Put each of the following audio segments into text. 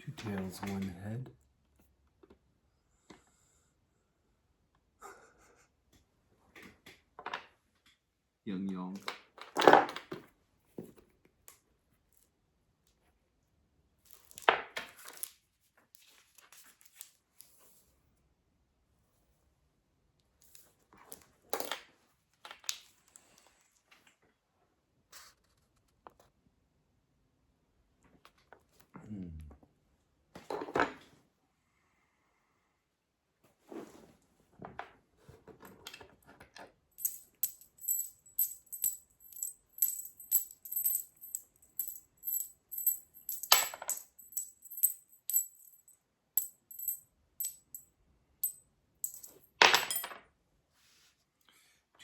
Two tails, one head. Yin yang.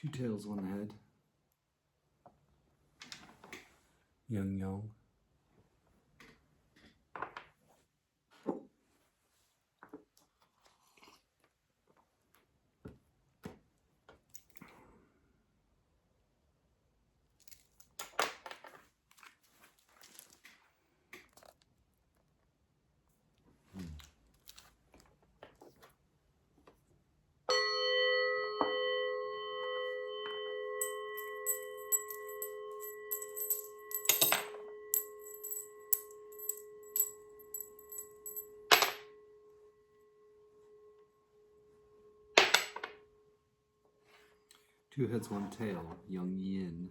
Two tails, one head. Yin yang. Two heads, one tail, yang yin.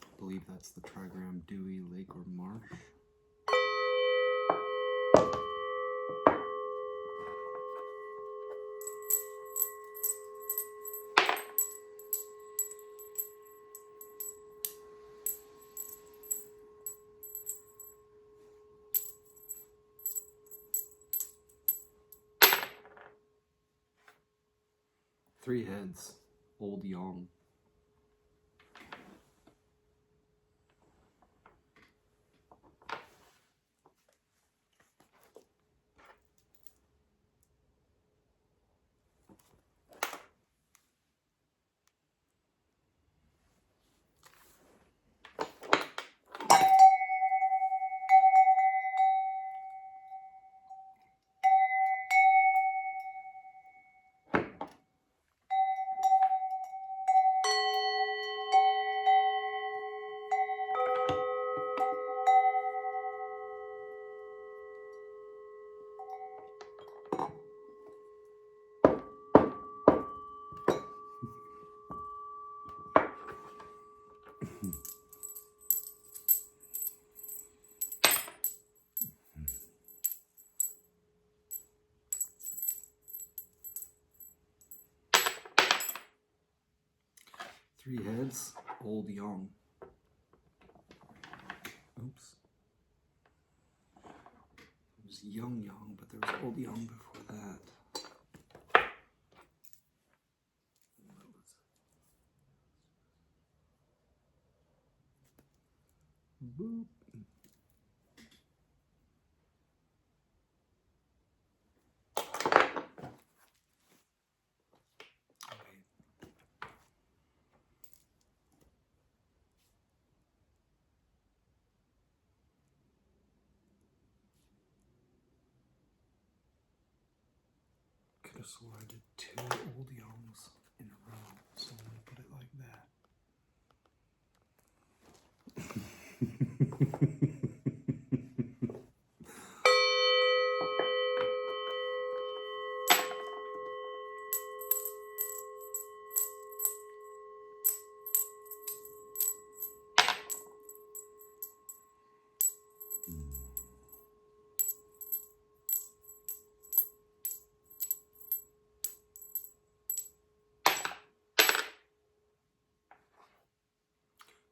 I believe that's the trigram, dewy, lake, or marsh. Three heads, old yang. 3 heads, old young. Oops. It was young, but there was old young before that. Boop. Could have sworn I did 2 old youngs in a row, so I'm going to put it like that.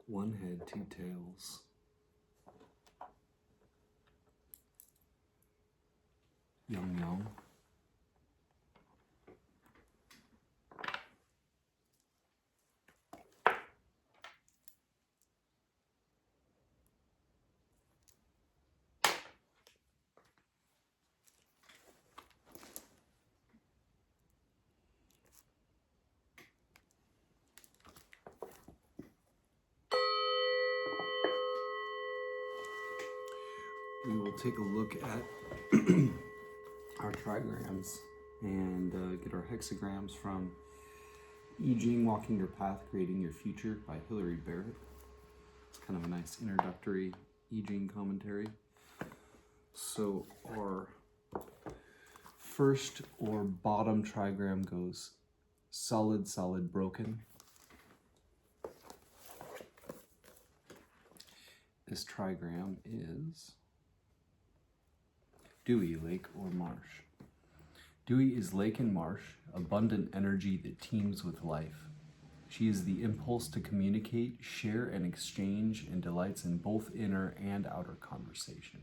One head, 2 tails. Young. We will take a look at our trigrams and get our hexagrams from I-ming, Walking Your Path, Creating Your Future by Hilary Barrett. It's kind of a nice introductory I-ming commentary. So our first or bottom trigram goes solid, solid, broken. This trigram is dewy, lake, or marsh. Dewy is lake and marsh, abundant energy that teems with life. She is the impulse to communicate, share, and exchange, and delights in both inner and outer conversation.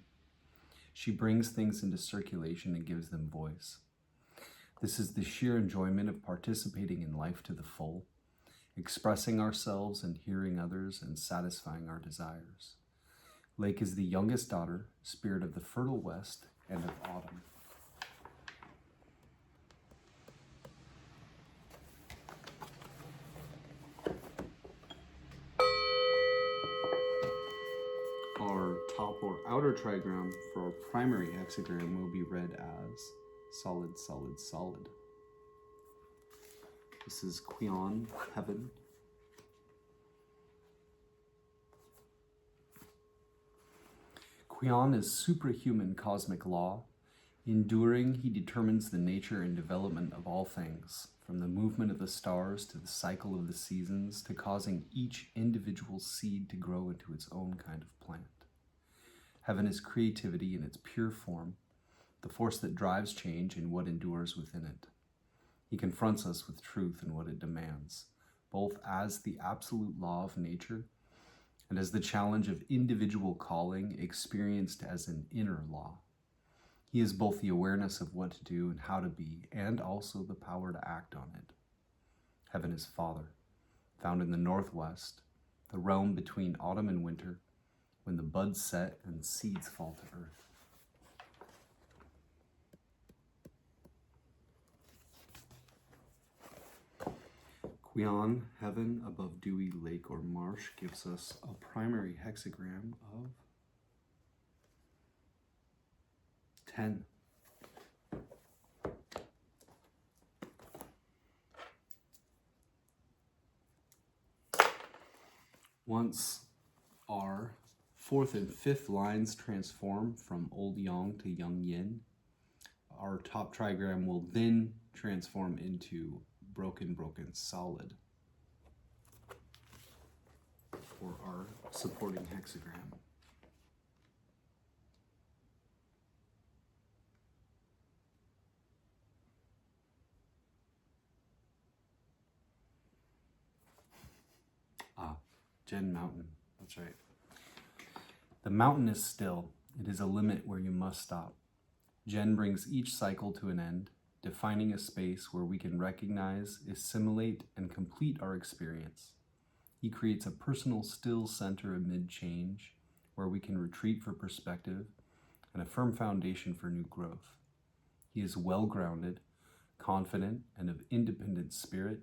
She brings things into circulation and gives them voice. This is the sheer enjoyment of participating in life to the full, expressing ourselves and hearing others and satisfying our desires. Lake is the youngest daughter, spirit of the fertile west and of autumn. Our top or outer trigram for our primary hexagram will be read as solid, solid, solid. This is Qian, heaven. Qian is superhuman cosmic law. Enduring, he determines the nature and development of all things, from the movement of the stars to the cycle of the seasons, to causing each individual seed to grow into its own kind of plant. Heaven is creativity in its pure form, the force that drives change in what endures within it. He confronts us with truth in what it demands, both as the absolute law of nature and as the challenge of individual calling experienced as an inner law. He is both the awareness of what to do and how to be, and also the power to act on it. Heaven is Father, found in the northwest, the realm between autumn and winter, when the buds set and seeds fall to earth. Qian, heaven above dewy lake or marsh, gives us a primary hexagram of 10. Once our 4th and 5th lines transform from old yang to young yin, our top trigram will then transform into broken, broken, solid for our supporting hexagram. Jen Mountain, that's right. The mountain is still. It is a limit where you must stop. Jen brings each cycle to an end, defining a space where we can recognize, assimilate, and complete our experience. He creates a personal still center amid change, where we can retreat for perspective and a firm foundation for new growth. He is well-grounded, confident, and of independent spirit.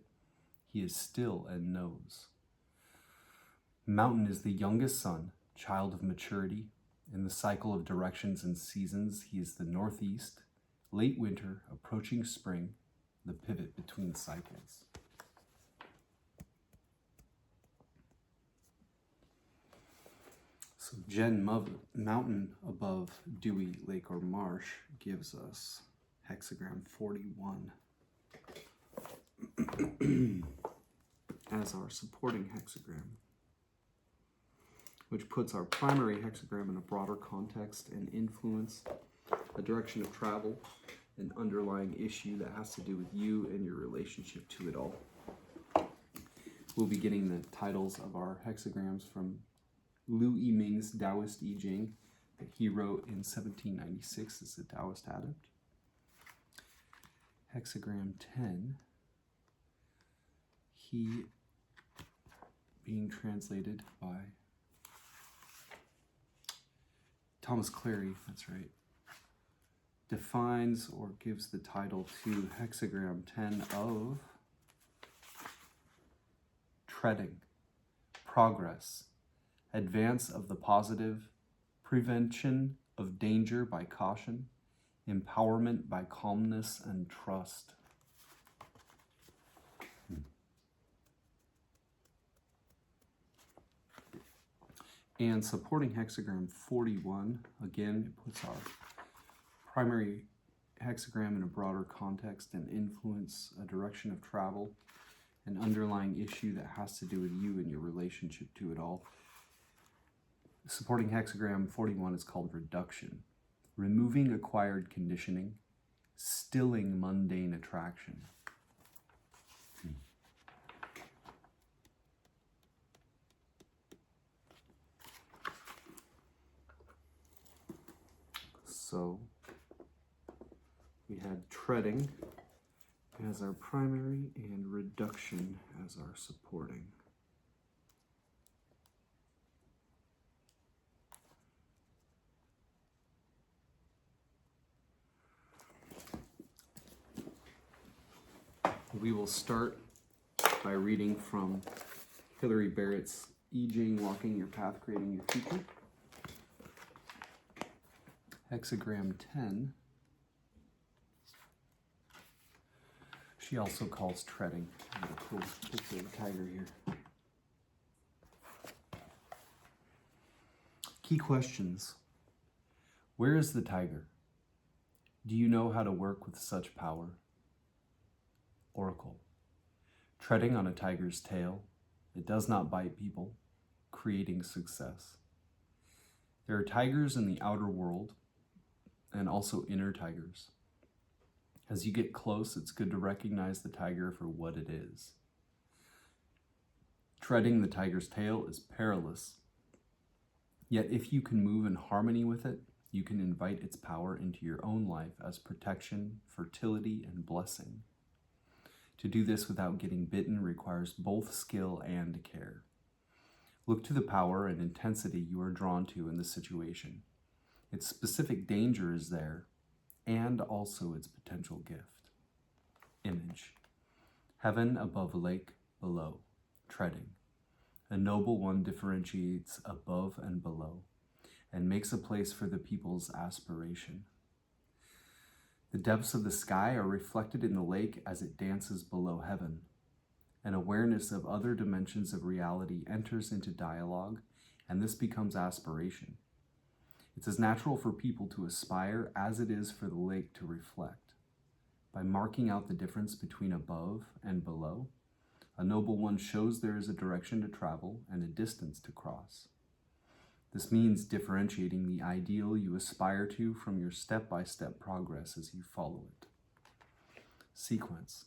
He is still and knows. Mountain is the youngest son, child of maturity. In the cycle of directions and seasons, he is the northeast, late winter, approaching spring, the pivot between cycles. So Jen Mountain above Dewey Lake or Marsh gives us Hexagram 41 as our supporting hexagram, which puts our primary hexagram in a broader context and influence, a direction of travel, an underlying issue that has to do with you and your relationship to it all. We'll be getting the titles of our hexagrams from I-ming's Taoist I Ching that he wrote in 1796 as a Taoist adept. Hexagram 10, he being translated by Thomas Clary, that's right, defines or gives the title to Hexagram 10 of treading, progress, advance of the positive, prevention of danger by caution, empowerment by calmness and trust. And supporting hexagram 41, again, it puts our primary hexagram in a broader context and influence, a direction of travel, an underlying issue that has to do with you and your relationship to it all. Supporting hexagram 41 is called reduction, removing acquired conditioning, stilling mundane attraction. So we had treading as our primary and reduction as our supporting. We will start by reading from Hilary Barrett's I Ching, Walking Your Path, Creating Your Future. Hexagram 10, she also calls treading. I've got a cool picture of a tiger here. Key questions. Where is the tiger? Do you know how to work with such power? Oracle. Treading on a tiger's tail, it does not bite people, creating success. There are tigers in the outer world, and also inner tigers. As you get close, it's good to recognize the tiger for what it is. Treading the tiger's tail is perilous. Yet if you can move in harmony with it, you can invite its power into your own life as protection, fertility, and blessing. To do this without getting bitten requires both skill and care. Look to the power and intensity you are drawn to in the situation. Its specific danger is there, and also its potential gift. Image. Heaven above, lake below, treading. A noble one differentiates above and below, and makes a place for the people's aspiration. The depths of the sky are reflected in the lake as it dances below heaven. An awareness of other dimensions of reality enters into dialogue, and this becomes aspiration. It's as natural for people to aspire as it is for the lake to reflect. By marking out the difference between above and below, a noble one shows there is a direction to travel and a distance to cross. This means differentiating the ideal you aspire to from your step-by-step progress as you follow it. Sequence.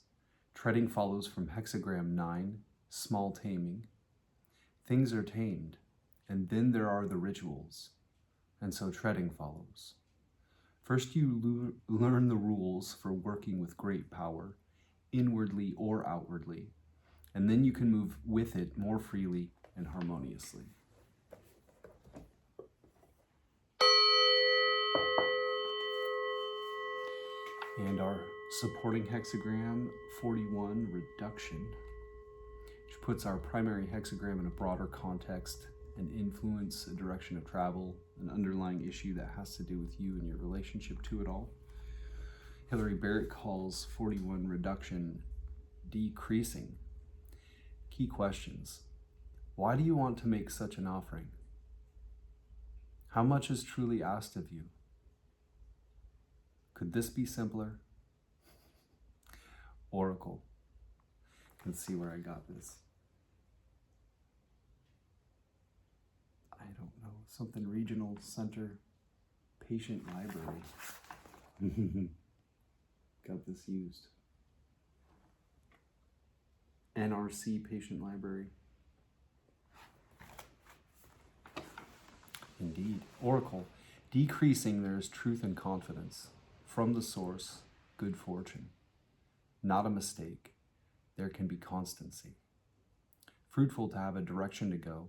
Treading follows from hexagram 9, small taming. Things are tamed, and then there are the rituals, and so treading follows. First you learn the rules for working with great power, inwardly or outwardly, and then you can move with it more freely and harmoniously. And our supporting hexagram 41, reduction, which puts our primary hexagram in a broader context and influence, a direction of travel, an underlying issue that has to do with you and your relationship to it all. Hilary Barrett calls 41 reduction decreasing. Key questions. Why do you want to make such an offering? How much is truly asked of you? Could this be simpler? Oracle. Let's see where I got this. I don't know. Something regional center patient library. Got this used. NRC patient library. Indeed. Oracle. Decreasing, there is truth and confidence. From the source, good fortune. Not a mistake. There can be constancy. Fruitful to have a direction to go.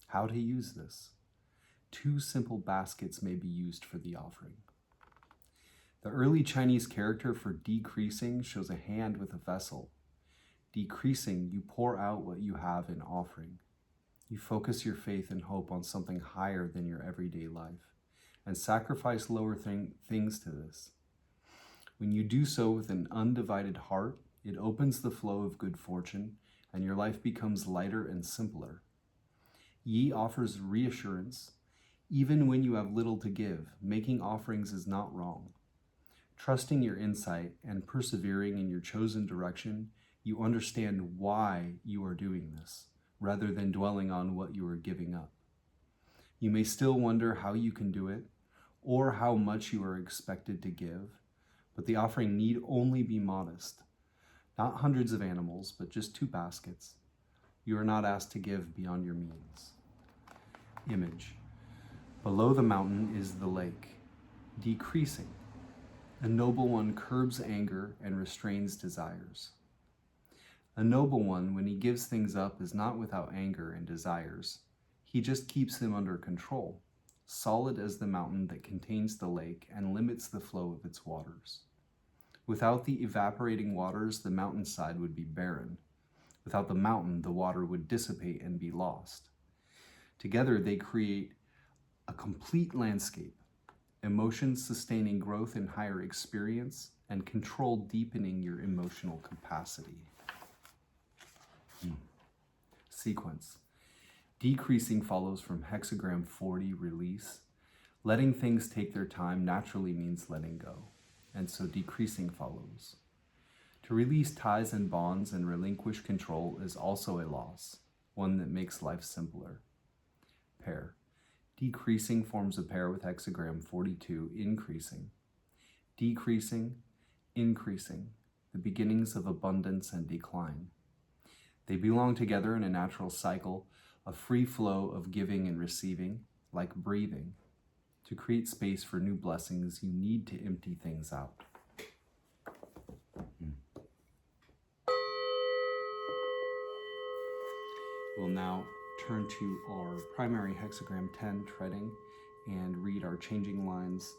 How to use this. 2 simple baskets may be used for the offering. The early Chinese character for decreasing shows a hand with a vessel. Decreasing, you pour out what you have in offering. You focus your faith and hope on something higher than your everyday life, and sacrifice lower things to this. When you do so with an undivided heart, it opens the flow of good fortune, and your life becomes lighter and simpler. Yi offers reassurance. Even when you have little to give, making offerings is not wrong. Trusting your insight and persevering in your chosen direction, you understand why you are doing this, rather than dwelling on what you are giving up. You may still wonder how you can do it, or how much you are expected to give, but the offering need only be modest. Not hundreds of animals, but just 2 baskets. You are not asked to give beyond your means. Image. Below the mountain is the lake, decreasing. A noble one curbs anger and restrains desires. A noble one, when he gives things up, is not without anger and desires. He just keeps them under control, solid as the mountain that contains the lake and limits the flow of its waters. Without the evaporating waters, the mountainside would be barren. Without the mountain, the water would dissipate and be lost. Together, they create a complete landscape, emotions sustaining growth in higher experience, and control deepening your emotional capacity. Sequence. Decreasing follows from hexagram 40, release. Letting things take their time naturally means letting go, and so decreasing follows. To release ties and bonds and relinquish control is also a loss, one that makes life simpler. Pair. Decreasing forms a pair with hexagram 42, increasing. Decreasing, increasing, the beginnings of abundance and decline. They belong together in a natural cycle, a free flow of giving and receiving, like breathing. To create space for new blessings, you need to empty things out. We'll now turn to our primary hexagram 10, treading, and read our changing lines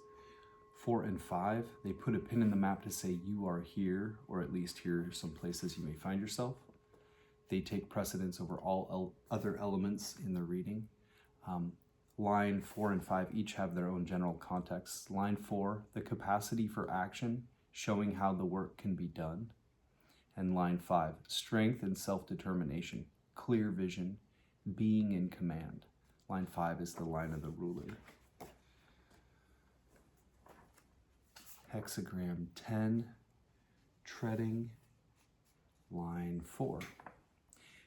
4 and 5. They put a pin in the map to say you are here, or at least here are some places you may find yourself. They take precedence over all other elements in the reading. Line 4 and 5 each have their own general context. Line 4, the capacity for action, showing how the work can be done. And line 5, strength and self-determination, clear vision, being in command. Line 5 is the line of the ruler. Hexagram 10, treading, line 4.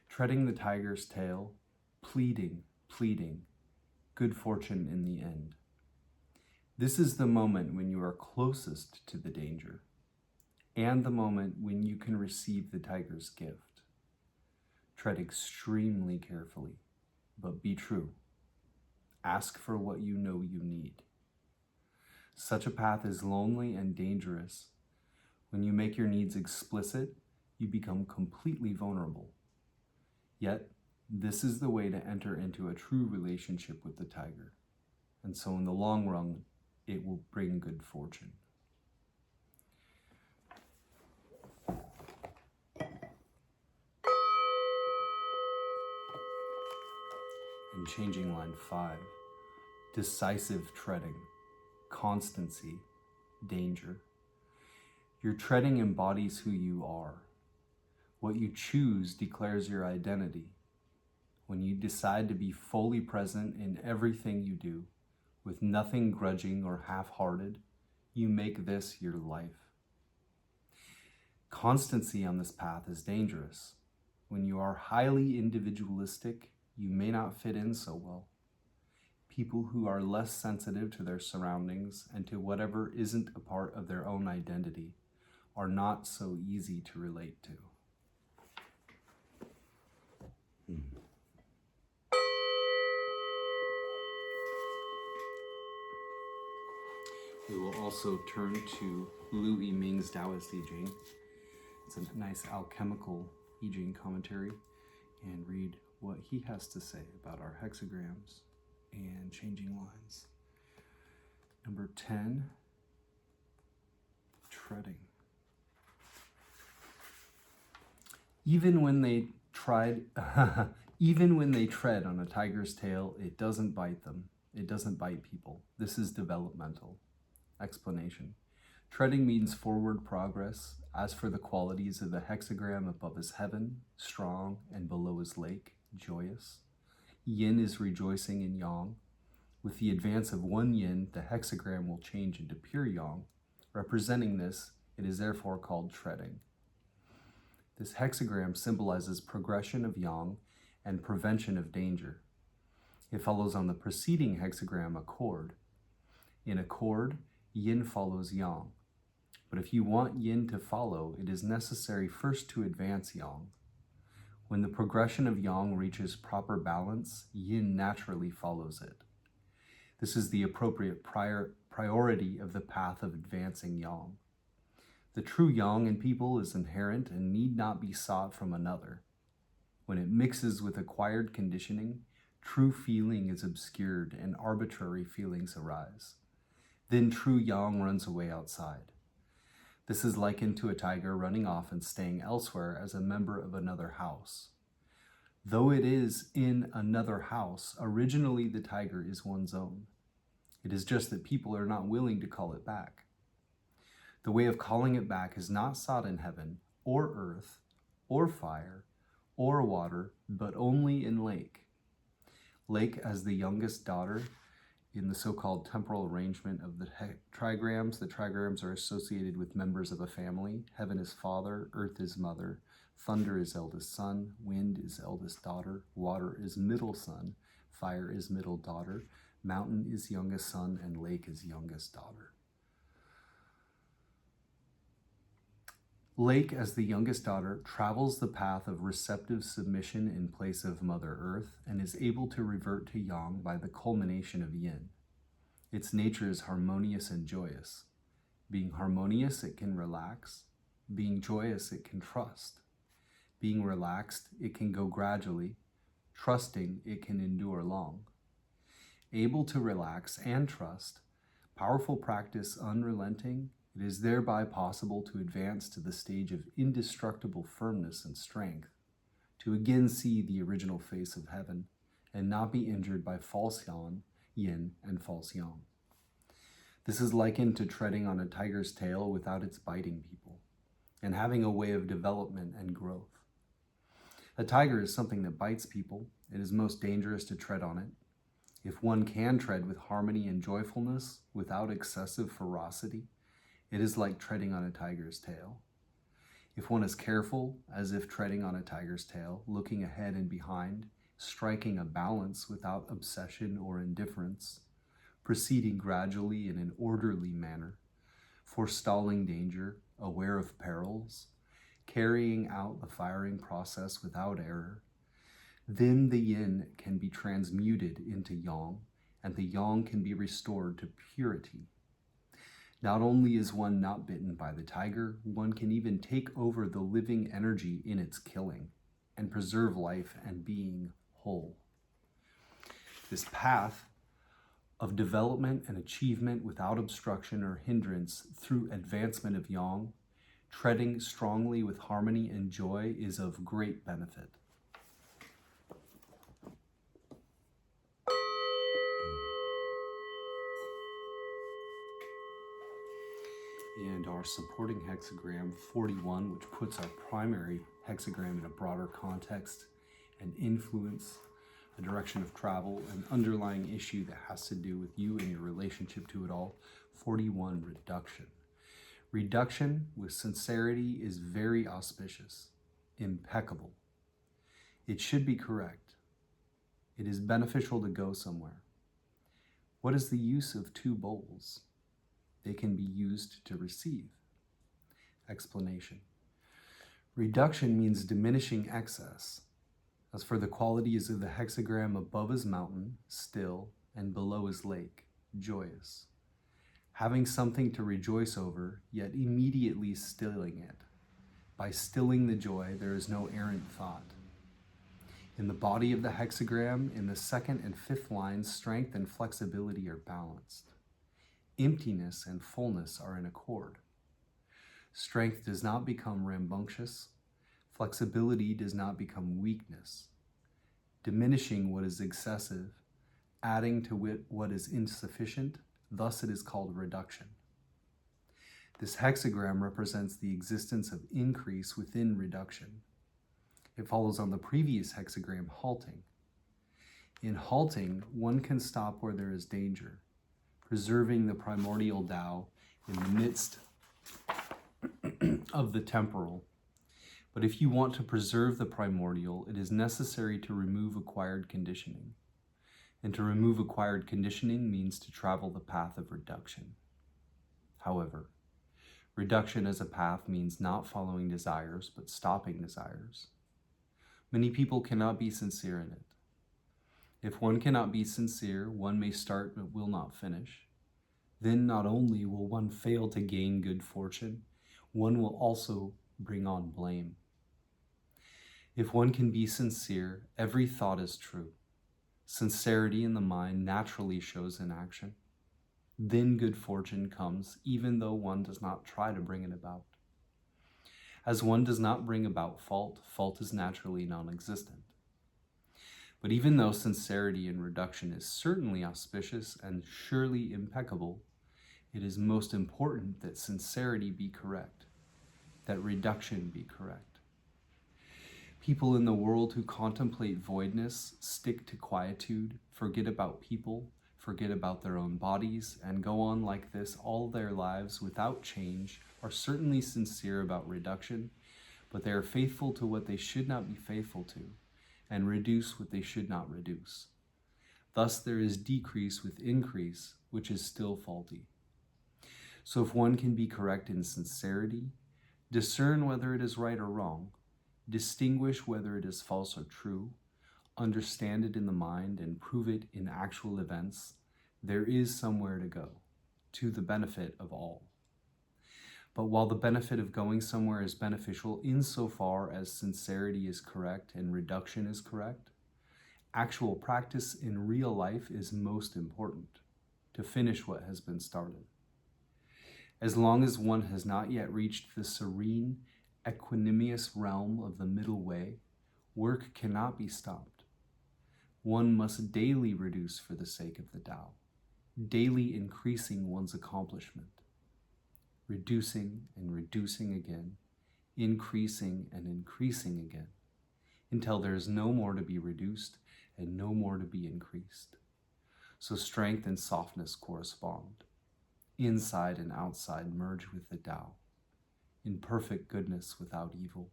Treading the tiger's tail, pleading, good fortune in the end. This is the moment when you are closest to the danger, and the moment when you can receive the tiger's gift. Tread extremely carefully, but be true. Ask for what you know you need. Such a path is lonely and dangerous. When you make your needs explicit, you become completely vulnerable. Yet, this is the way to enter into a true relationship with the tiger. And so in the long run, it will bring good fortune. And changing line 5, decisive treading, constancy, danger. Your treading embodies who you are. What you choose declares your identity. When you decide to be fully present in everything you do, with nothing grudging or half-hearted, you make this your life. Constancy on this path is dangerous. When you are highly individualistic, you may not fit in so well. People who are less sensitive to their surroundings and to whatever isn't a part of their own identity are not so easy to relate to. We will also turn to I-ming's Taoist I Ching. It's a nice alchemical I Ching commentary, and read what he has to say about our hexagrams and changing lines. Number 10, treading. Even when they tread on a tiger's tail, it doesn't bite them. It doesn't bite people. This is developmental. Explanation. Treading means forward progress. As for the qualities of the hexagram, above is heaven, strong, and below is lake, joyous. Yin is rejoicing in yang. With the advance of one yin, the hexagram will change into pure yang. Representing this, it is therefore called treading. This hexagram symbolizes progression of yang and prevention of danger. It follows on the preceding hexagram, a chord. In a chord, yin follows yang. But if you want yin to follow, it is necessary first to advance yang. When the progression of yang reaches proper balance, yin naturally follows it. This is the appropriate priority of the path of advancing yang. The true yang in people is inherent and need not be sought from another. When it mixes with acquired conditioning, true feeling is obscured and arbitrary feelings arise. Then true yang runs away outside. This is likened to a tiger running off and staying elsewhere as a member of another house. Though it is in another house, originally the tiger is one's own. It is just that people are not willing to call it back. The way of calling it back is not sought in heaven, or earth, or fire, or water, but only in lake. Lake as the youngest daughter. In the so-called temporal arrangement of the trigrams are associated with members of a family. Heaven is father, earth is mother, thunder is eldest son, wind is eldest daughter, water is middle son, fire is middle daughter, mountain is youngest son, and lake is youngest daughter. Lake, as the youngest daughter, travels the path of receptive submission in place of Mother Earth and is able to revert to yang by the culmination of yin. Its nature is harmonious and joyous. Being harmonious, it can relax. Being joyous, it can trust. Being relaxed, it can go gradually. Trusting, it can endure long. Able to relax and trust, powerful practice unrelenting, it is thereby possible to advance to the stage of indestructible firmness and strength, to again see the original face of heaven, and not be injured by false yin and false yang. This is likened to treading on a tiger's tail without its biting people, and having a way of development and growth. A tiger is something that bites people. It is most dangerous to tread on it. If one can tread with harmony and joyfulness without excessive ferocity, it is like treading on a tiger's tail. If one is careful, as if treading on a tiger's tail, looking ahead and behind, striking a balance without obsession or indifference, proceeding gradually in an orderly manner, forestalling danger, aware of perils, carrying out the firing process without error, Then the yin can be transmuted into yang, and the yang can be restored to purity. Not only is one not bitten by the tiger, one can even take over the living energy in its killing and preserve life and being whole. This path of development and achievement without obstruction or hindrance through advancement of yang, treading strongly with harmony and joy, is of great benefit. And our supporting hexagram 41, which puts our primary hexagram in a broader context and influence, a direction of travel, an underlying issue that has to do with you and your relationship to it all. 41, reduction. Reduction with sincerity is very auspicious, impeccable. It should be correct. It is beneficial to go somewhere. What is the use of two bowls? They can be used to receive. Explanation. Reduction means diminishing excess. As for the qualities of the hexagram, above is mountain, still, and below is lake, joyous. Having something to rejoice over, yet immediately stilling it. By stilling the joy, there is no errant thought. In the body of the hexagram, in the second and fifth lines, strength and flexibility are balanced. Emptiness and fullness are in accord. Strength does not become rambunctious. Flexibility does not become weakness. Diminishing what is excessive, adding to what is insufficient, thus it is called reduction. This hexagram represents the existence of increase within reduction. It follows on the previous hexagram, halting. In halting, one can stop where there is danger, preserving the primordial Tao in the midst of the temporal. But if you want to preserve the primordial, it is necessary to remove acquired conditioning. And to remove acquired conditioning means to travel the path of reduction. However, reduction as a path means not following desires, but stopping desires. Many people cannot be sincere in it. If one cannot be sincere, one may start but will not finish. Then not only will one fail to gain good fortune, one will also bring on blame. If one can be sincere, every thought is true. Sincerity in the mind naturally shows in action. Then good fortune comes, even though one does not try to bring it about. As one does not bring about fault, fault is naturally non-existent. But even though sincerity in reduction is certainly auspicious and surely impeccable, it is most important that sincerity be correct, that reduction be correct. People in the world who contemplate voidness stick to quietude, forget about people, forget about their own bodies, and go on like this all their lives without change, are certainly sincere about reduction, but they are faithful to what they should not be faithful to, and reduce what they should not reduce. Thus there is decrease with increase, which is still faulty. So if one can be correct in sincerity, discern whether it is right or wrong, distinguish whether it is false or true, understand it in the mind, and prove it in actual events, there is somewhere to go, to the benefit of all. But while the benefit of going somewhere is beneficial insofar as sincerity is correct and reduction is correct, actual practice in real life is most important to finish what has been started. As long as one has not yet reached the serene, equanimous realm of the middle way, work cannot be stopped. One must daily reduce for the sake of the Tao, daily increasing one's accomplishment, reducing and reducing again, increasing and increasing again, until there is no more to be reduced and no more to be increased. So strength and softness correspond. Inside and outside merge with the Tao, in perfect goodness without evil,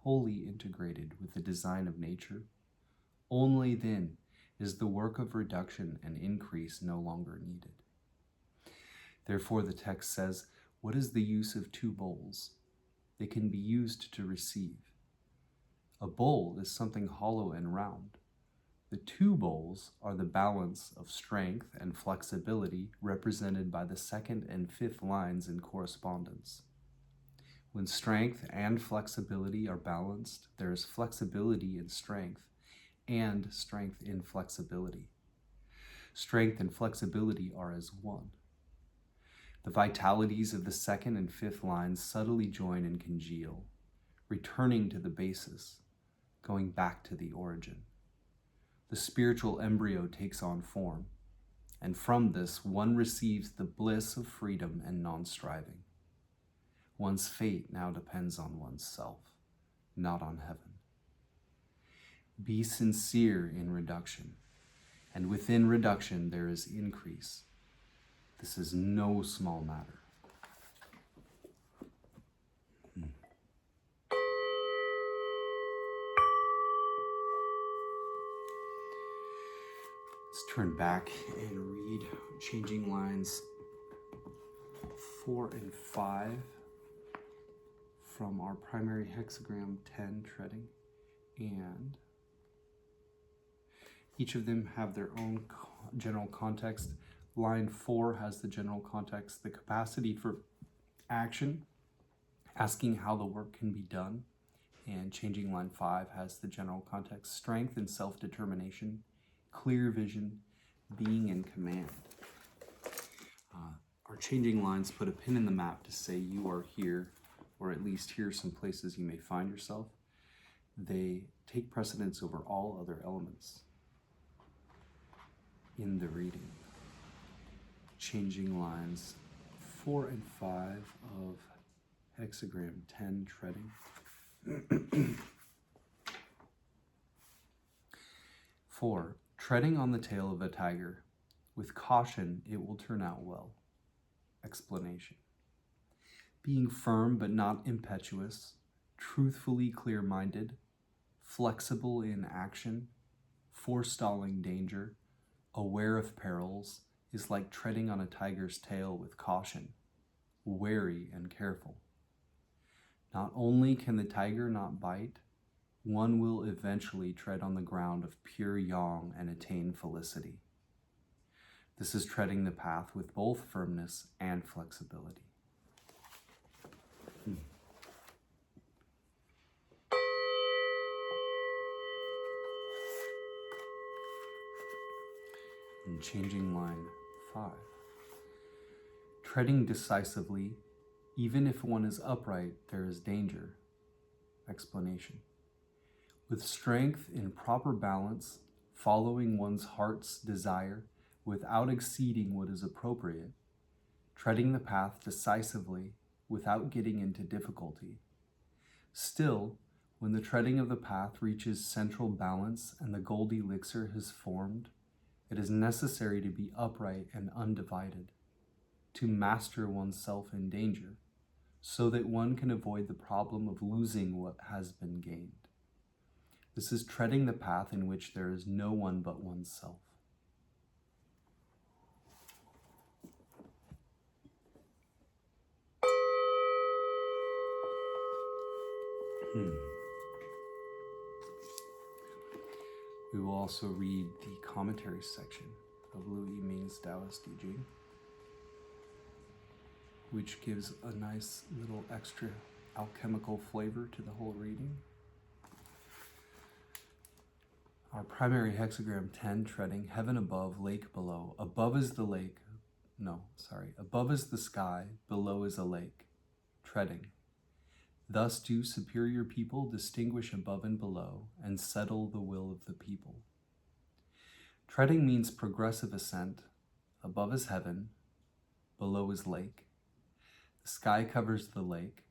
wholly integrated with the design of nature. Only then is the work of reduction and increase no longer needed. Therefore the text says, what is the use of two bowls? They can be used to receive. A bowl is something hollow and round. The two bowls are the balance of strength and flexibility represented by the second and fifth lines in correspondence. When strength and flexibility are balanced, there is flexibility in strength and strength in flexibility. Strength and flexibility are as one. The vitalities of the second and fifth lines subtly join and congeal, returning to the basis, going back to the origin. The spiritual embryo takes on form, and from this one receives the bliss of freedom and non-striving. One's fate now depends on oneself, not on heaven. Be sincere in reduction, and within reduction there is increase. This is no small matter. Let's turn back and read changing lines 4 and 5 from our primary hexagram 10 treading, and each of them have their own general context. Line 4 has the general context, the capacity for action, asking how the work can be done, and changing line 5 has the general context, strength and self-determination, clear vision, being in command. Our changing lines put a pin in the map to say you are here, or at least here are some places you may find yourself. They take precedence over all other elements in the reading. Changing lines 4 and 5 of hexagram 10 treading. 4. Treading on the tail of a tiger. With caution, it will turn out well. Explanation. Being firm but not impetuous, truthfully clear-minded, flexible in action, forestalling danger, aware of perils, is like treading on a tiger's tail with caution, wary and careful. Not only can the tiger not bite, one will eventually tread on the ground of pure yang and attain felicity. This is treading the path with both firmness and flexibility. And changing line 5. Treading decisively, even if one is upright, there is danger. Explanation. With strength in proper balance, following one's heart's desire without exceeding what is appropriate, treading the path decisively without getting into difficulty. Still, when the treading of the path reaches central balance and the golden elixir has formed, it is necessary to be upright and undivided, to master oneself in danger, so that one can avoid the problem of losing what has been gained. This is treading the path in which there is no one but oneself. We will also read the commentary section of I-ming's Taoist I Ching, which gives a nice little extra alchemical flavor to the whole reading. Our primary hexagram 10 treading, heaven above, lake below. Above is the sky, below is a lake. Treading. Thus do superior people distinguish above and below and settle the will of the people. Treading means progressive ascent. Above is heaven, below is lake. The sky covers the lake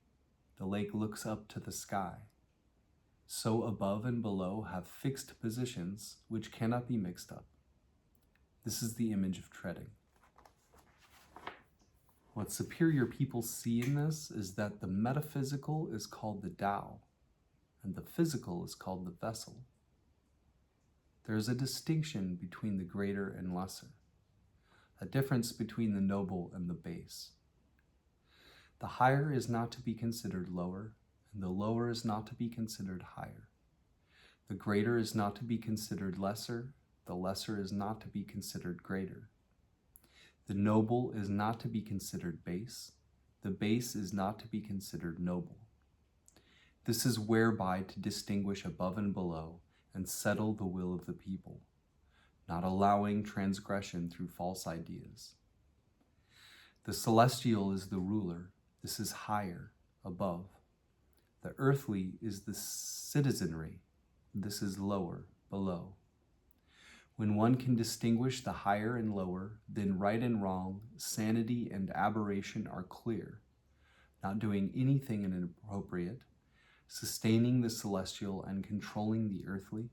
looks up to the sky. So above and below have fixed positions which cannot be mixed up. This is the image of treading. What superior people see in this is that the metaphysical is called the Tao, and the physical is called the vessel. There is a distinction between the greater and lesser, a difference between the noble and the base. The higher is not to be considered lower, and the lower is not to be considered higher. The greater is not to be considered lesser, the lesser is not to be considered greater. The noble is not to be considered base, the base is not to be considered noble. This is whereby to distinguish above and below and settle the will of the people, not allowing transgression through false ideas. The celestial is the ruler, this is higher, above. The earthly is the citizenry, this is lower, below. When one can distinguish the higher and lower, then right and wrong, sanity and aberration are clear, not doing anything inappropriate, sustaining the celestial and controlling the earthly,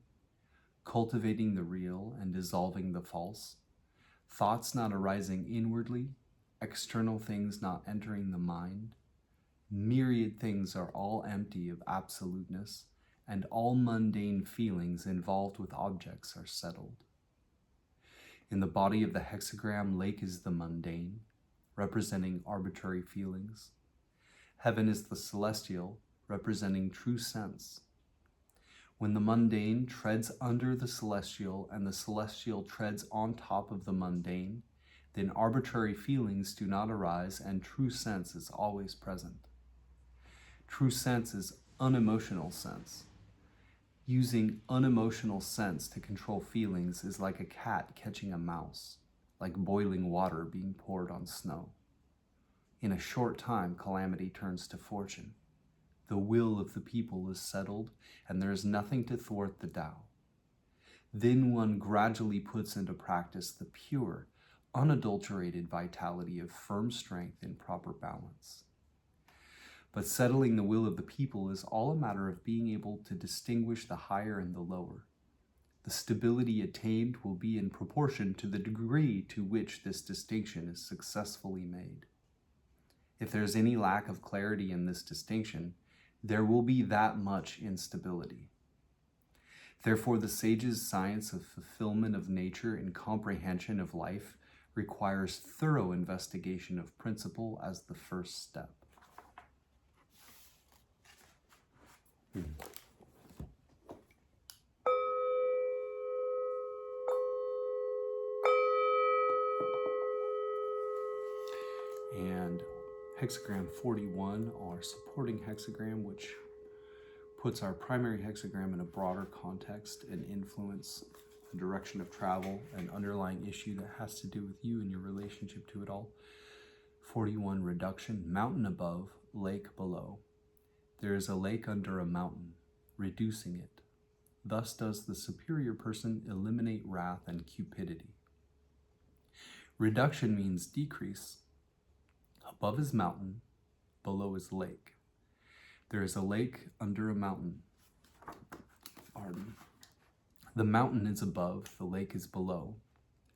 cultivating the real and dissolving the false, thoughts not arising inwardly, external things not entering the mind. Myriad things are all empty of absoluteness, and all mundane feelings involved with objects are settled. In the body of the hexagram, lake is the mundane, representing arbitrary feelings. Heaven is the celestial, representing true sense. When the mundane treads under the celestial and the celestial treads on top of the mundane, then arbitrary feelings do not arise and true sense is always present. True sense is unemotional sense. Using unemotional sense to control feelings is like a cat catching a mouse, like boiling water being poured on snow. In a short time, calamity turns to fortune. The will of the people is settled, and there is nothing to thwart the Tao. Then one gradually puts into practice the pure, unadulterated vitality of firm strength in proper balance. But settling the will of the people is all a matter of being able to distinguish the higher and the lower. The stability attained will be in proportion to the degree to which this distinction is successfully made. If there is any lack of clarity in this distinction, there will be that much instability. Therefore, the sage's science of fulfillment of nature and comprehension of life requires thorough investigation of principle as the first step. And hexagram 41, our supporting hexagram, which puts our primary hexagram in a broader context and influence the direction of travel, an underlying issue that has to do with you and your relationship to it all. 41, reduction, mountain above, lake below. There is a lake under a mountain, reducing it. Thus does the superior person eliminate wrath and cupidity. Reduction means decrease. Above is mountain, below is lake. There is a lake under a mountain. Pardon. The mountain is above, the lake is below.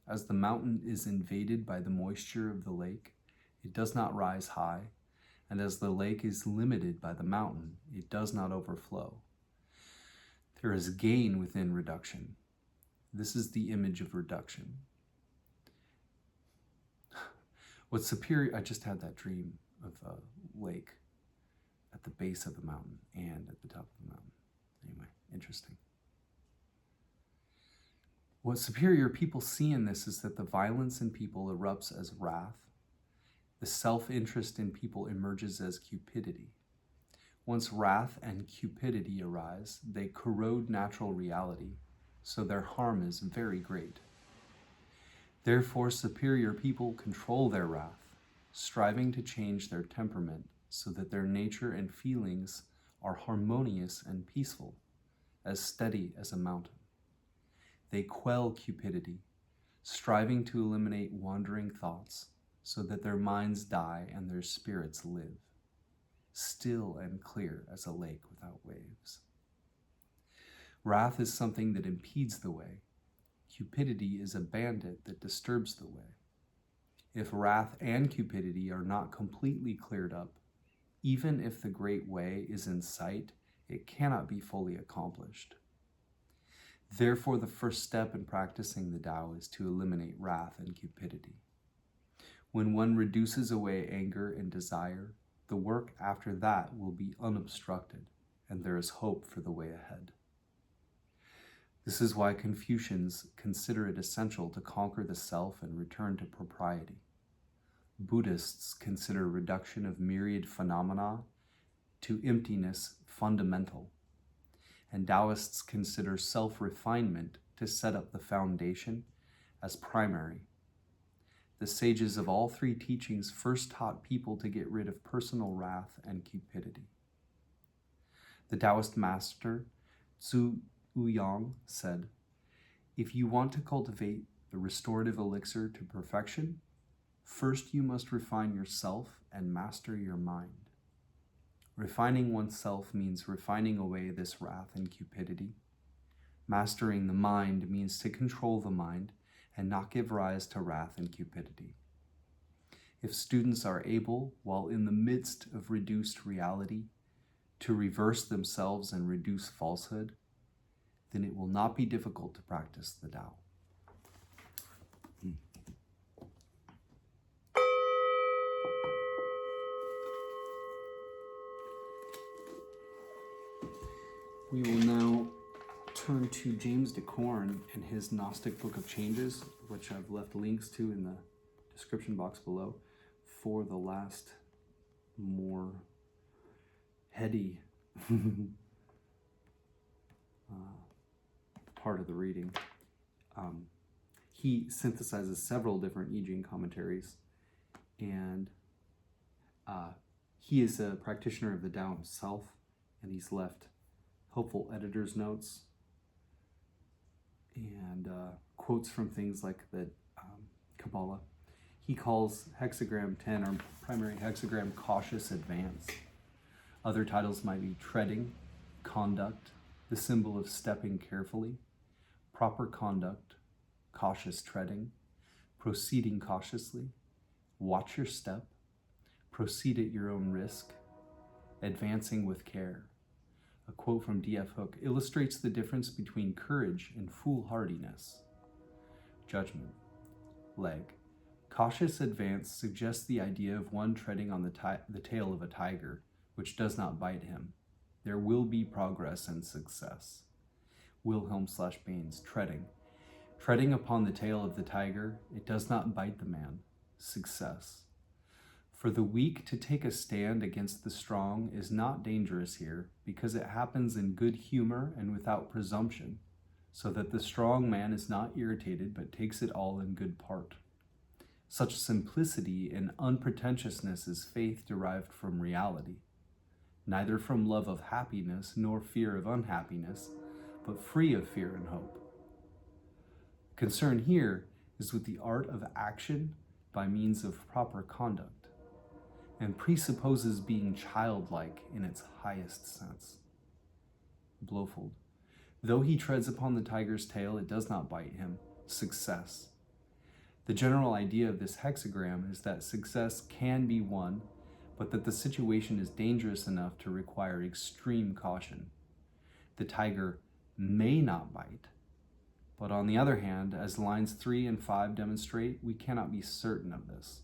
As the mountain is invaded by the moisture of the lake, it does not rise high, and as the lake is limited by the mountain, it does not overflow. There is gain within reduction. This is the image of reduction. What's superior, I just had that dream of a lake at the base of the mountain and at the top of the mountain. Anyway, interesting. What superior people see in this is that the violence in people erupts as wrath. The self-interest in people emerges as cupidity. Once wrath and cupidity arise, they corrode natural reality, so their harm is very great. Therefore, superior people control their wrath, striving to change their temperament so that their nature and feelings are harmonious and peaceful, as steady as a mountain. They quell cupidity, striving to eliminate wandering thoughts so that their minds die and their spirits live, still and clear as a lake without waves. Wrath is something that impedes the way. Cupidity is a bandit that disturbs the way. If wrath and cupidity are not completely cleared up, even if the great way is in sight, it cannot be fully accomplished. Therefore, the first step in practicing the Tao is to eliminate wrath and cupidity. When one reduces away anger and desire, the work after that will be unobstructed, and there is hope for the way ahead. This is why Confucians consider it essential to conquer the self and return to propriety. Buddhists consider reduction of myriad phenomena to emptiness fundamental, and Taoists consider self-refinement to set up the foundation as primary. The sages of all three teachings first taught people to get rid of personal wrath and cupidity. The Taoist master Zhu Ouyang said, "If you want to cultivate the restorative elixir to perfection, first you must refine yourself and master your mind." Refining oneself means refining away this wrath and cupidity. Mastering the mind means to control the mind and not give rise to wrath and cupidity. If students are able, while in the midst of reduced reality, to reverse themselves and reduce falsehood, then it will not be difficult to practice the Tao. We will now turn to James Dekorne and his Gnostic Book of Changes, which I've left links to in the description box below for the last more heady part of the reading. He synthesizes several different I Ching commentaries, and he is a practitioner of the Tao himself, and he's left helpful editor's notes and quotes from things like the Kabbalah. He calls Hexagram 10, or primary hexagram, cautious advance. Other titles might be treading, conduct, the symbol of stepping carefully, proper conduct, cautious treading, proceeding cautiously, watch your step, proceed at your own risk, advancing with care. A quote from D.F. Hook illustrates the difference between courage and foolhardiness. Judgment. Leg. Cautious advance suggests the idea of one treading on the tail of a tiger, which does not bite him. There will be progress and success. Wilhelm/Baines. Treading. Treading upon the tail of the tiger, it does not bite the man. Success. For the weak to take a stand against the strong is not dangerous here, because it happens in good humor and without presumption, so that the strong man is not irritated but takes it all in good part. Such simplicity and unpretentiousness is faith derived from reality, neither from love of happiness nor fear of unhappiness, but free of fear and hope. Concern here is with the art of action by means of proper conduct, and presupposes being childlike in its highest sense. Blofeld. Though he treads upon the tiger's tail, it does not bite him. Success. The general idea of this hexagram is that success can be won, but that the situation is dangerous enough to require extreme caution. The tiger may not bite, but on the other hand, as lines 3 and 5 demonstrate, we cannot be certain of this.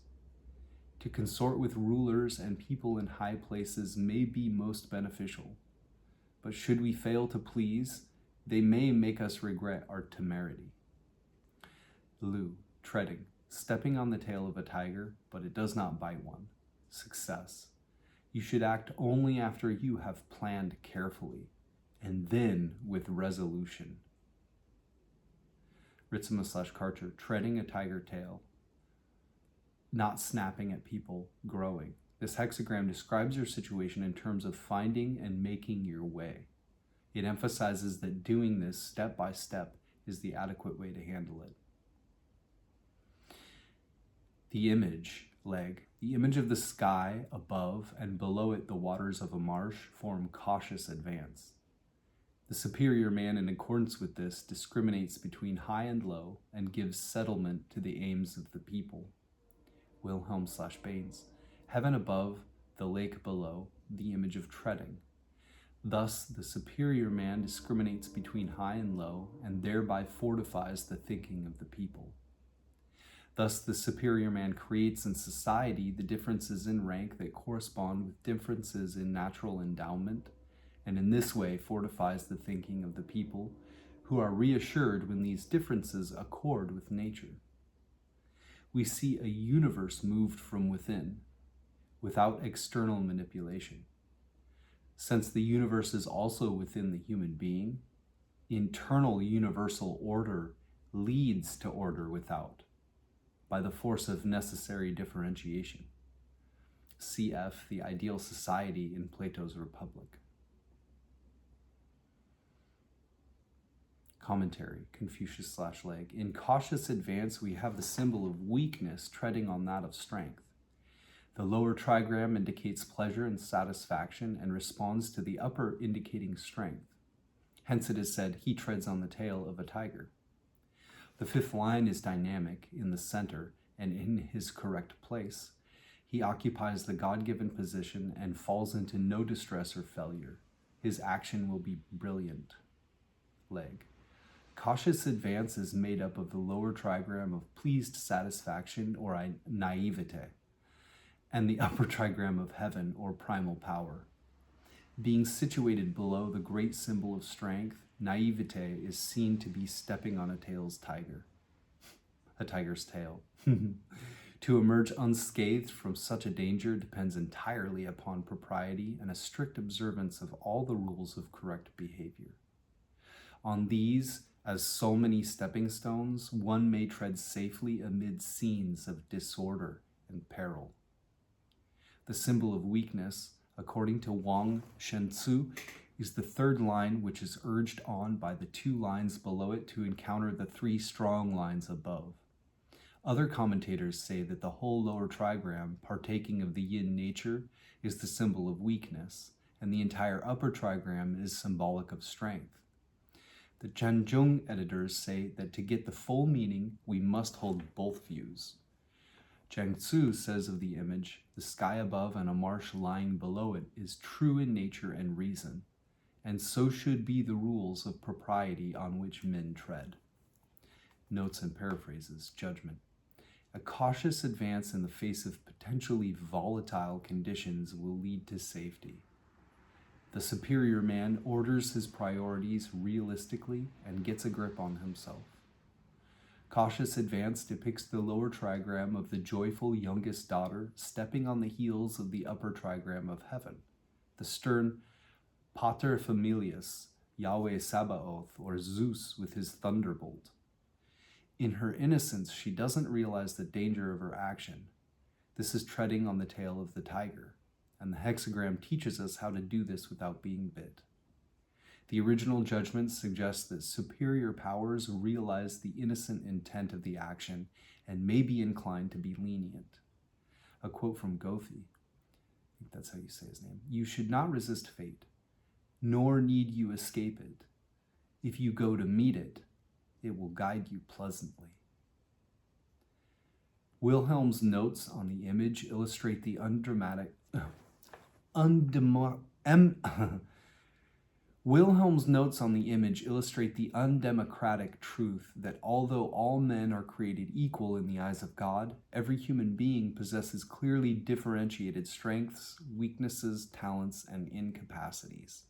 To consort with rulers and people in high places may be most beneficial, but should we fail to please, they may make us regret our temerity. Lu. Treading. Stepping on the tail of a tiger, but it does not bite one. Success. You should act only after you have planned carefully, and then with resolution. Ritzema/Karcher. Treading a tiger tail, not snapping at people, growing. This hexagram describes your situation in terms of finding and making your way. It emphasizes that doing this step by step is the adequate way to handle it. The image. Leg. The image of the sky above and below it the waters of a marsh form cautious advance. The superior man, in accordance with this, discriminates between high and low and gives settlement to the aims of the people. Wilhelm/Baines. Heaven above, the lake below, the image of treading. Thus, the superior man discriminates between high and low and thereby fortifies the thinking of the people. Thus, the superior man creates in society the differences in rank that correspond with differences in natural endowment, and in this way fortifies the thinking of the people, who are reassured when these differences accord with nature. We see a universe moved from within, without external manipulation. Since the universe is also within the human being, internal universal order leads to order without, by the force of necessary differentiation. Cf. The Ideal Society in Plato's Republic. Commentary, Confucius/Leg. In cautious advance, we have the symbol of weakness treading on that of strength. The lower trigram indicates pleasure and satisfaction and responds to the upper indicating strength. Hence it is said, he treads on the tail of a tiger. The fifth line is dynamic in the center and in his correct place. He occupies the God-given position and falls into no distress or failure. His action will be brilliant. Leg. Cautious advance is made up of the lower trigram of pleased satisfaction or naivete, and the upper trigram of heaven or primal power. Being situated below the great symbol of strength, naivete is seen to be stepping on a tiger's tail. To emerge unscathed from such a danger depends entirely upon propriety and a strict observance of all the rules of correct behavior. On these, as so many stepping stones, one may tread safely amid scenes of disorder and peril. The symbol of weakness, according to Wang Shentzu, is the third line, which is urged on by the two lines below it to encounter the three strong lines above. Other commentators say that the whole lower trigram, partaking of the yin nature, is the symbol of weakness, and the entire upper trigram is symbolic of strength. The Zhanzhong editors say that to get the full meaning, we must hold both views. Zhang Tzu says of the image, the sky above and a marsh lying below it is true in nature and reason, and so should be the rules of propriety on which men tread. Notes and paraphrases. Judgment. A cautious advance in the face of potentially volatile conditions will lead to safety. The superior man orders his priorities realistically and gets a grip on himself. Cautious advance depicts the lower trigram of the joyful youngest daughter stepping on the heels of the upper trigram of heaven, the stern pater familias, Yahweh Sabaoth, or Zeus with his thunderbolt. In her innocence, she doesn't realize the danger of her action. This is treading on the tail of the tiger, and the hexagram teaches us how to do this without being bit. The original judgment suggests that superior powers realize the innocent intent of the action and may be inclined to be lenient. A quote from Goethe, I think that's how you say his name. You should not resist fate, nor need you escape it. If you go to meet it, it will guide you pleasantly. Wilhelm's notes on the image illustrate the Wilhelm's notes on the image illustrate the undemocratic truth that although all men are created equal in the eyes of God, every human being possesses clearly differentiated strengths, weaknesses, talents, and incapacities.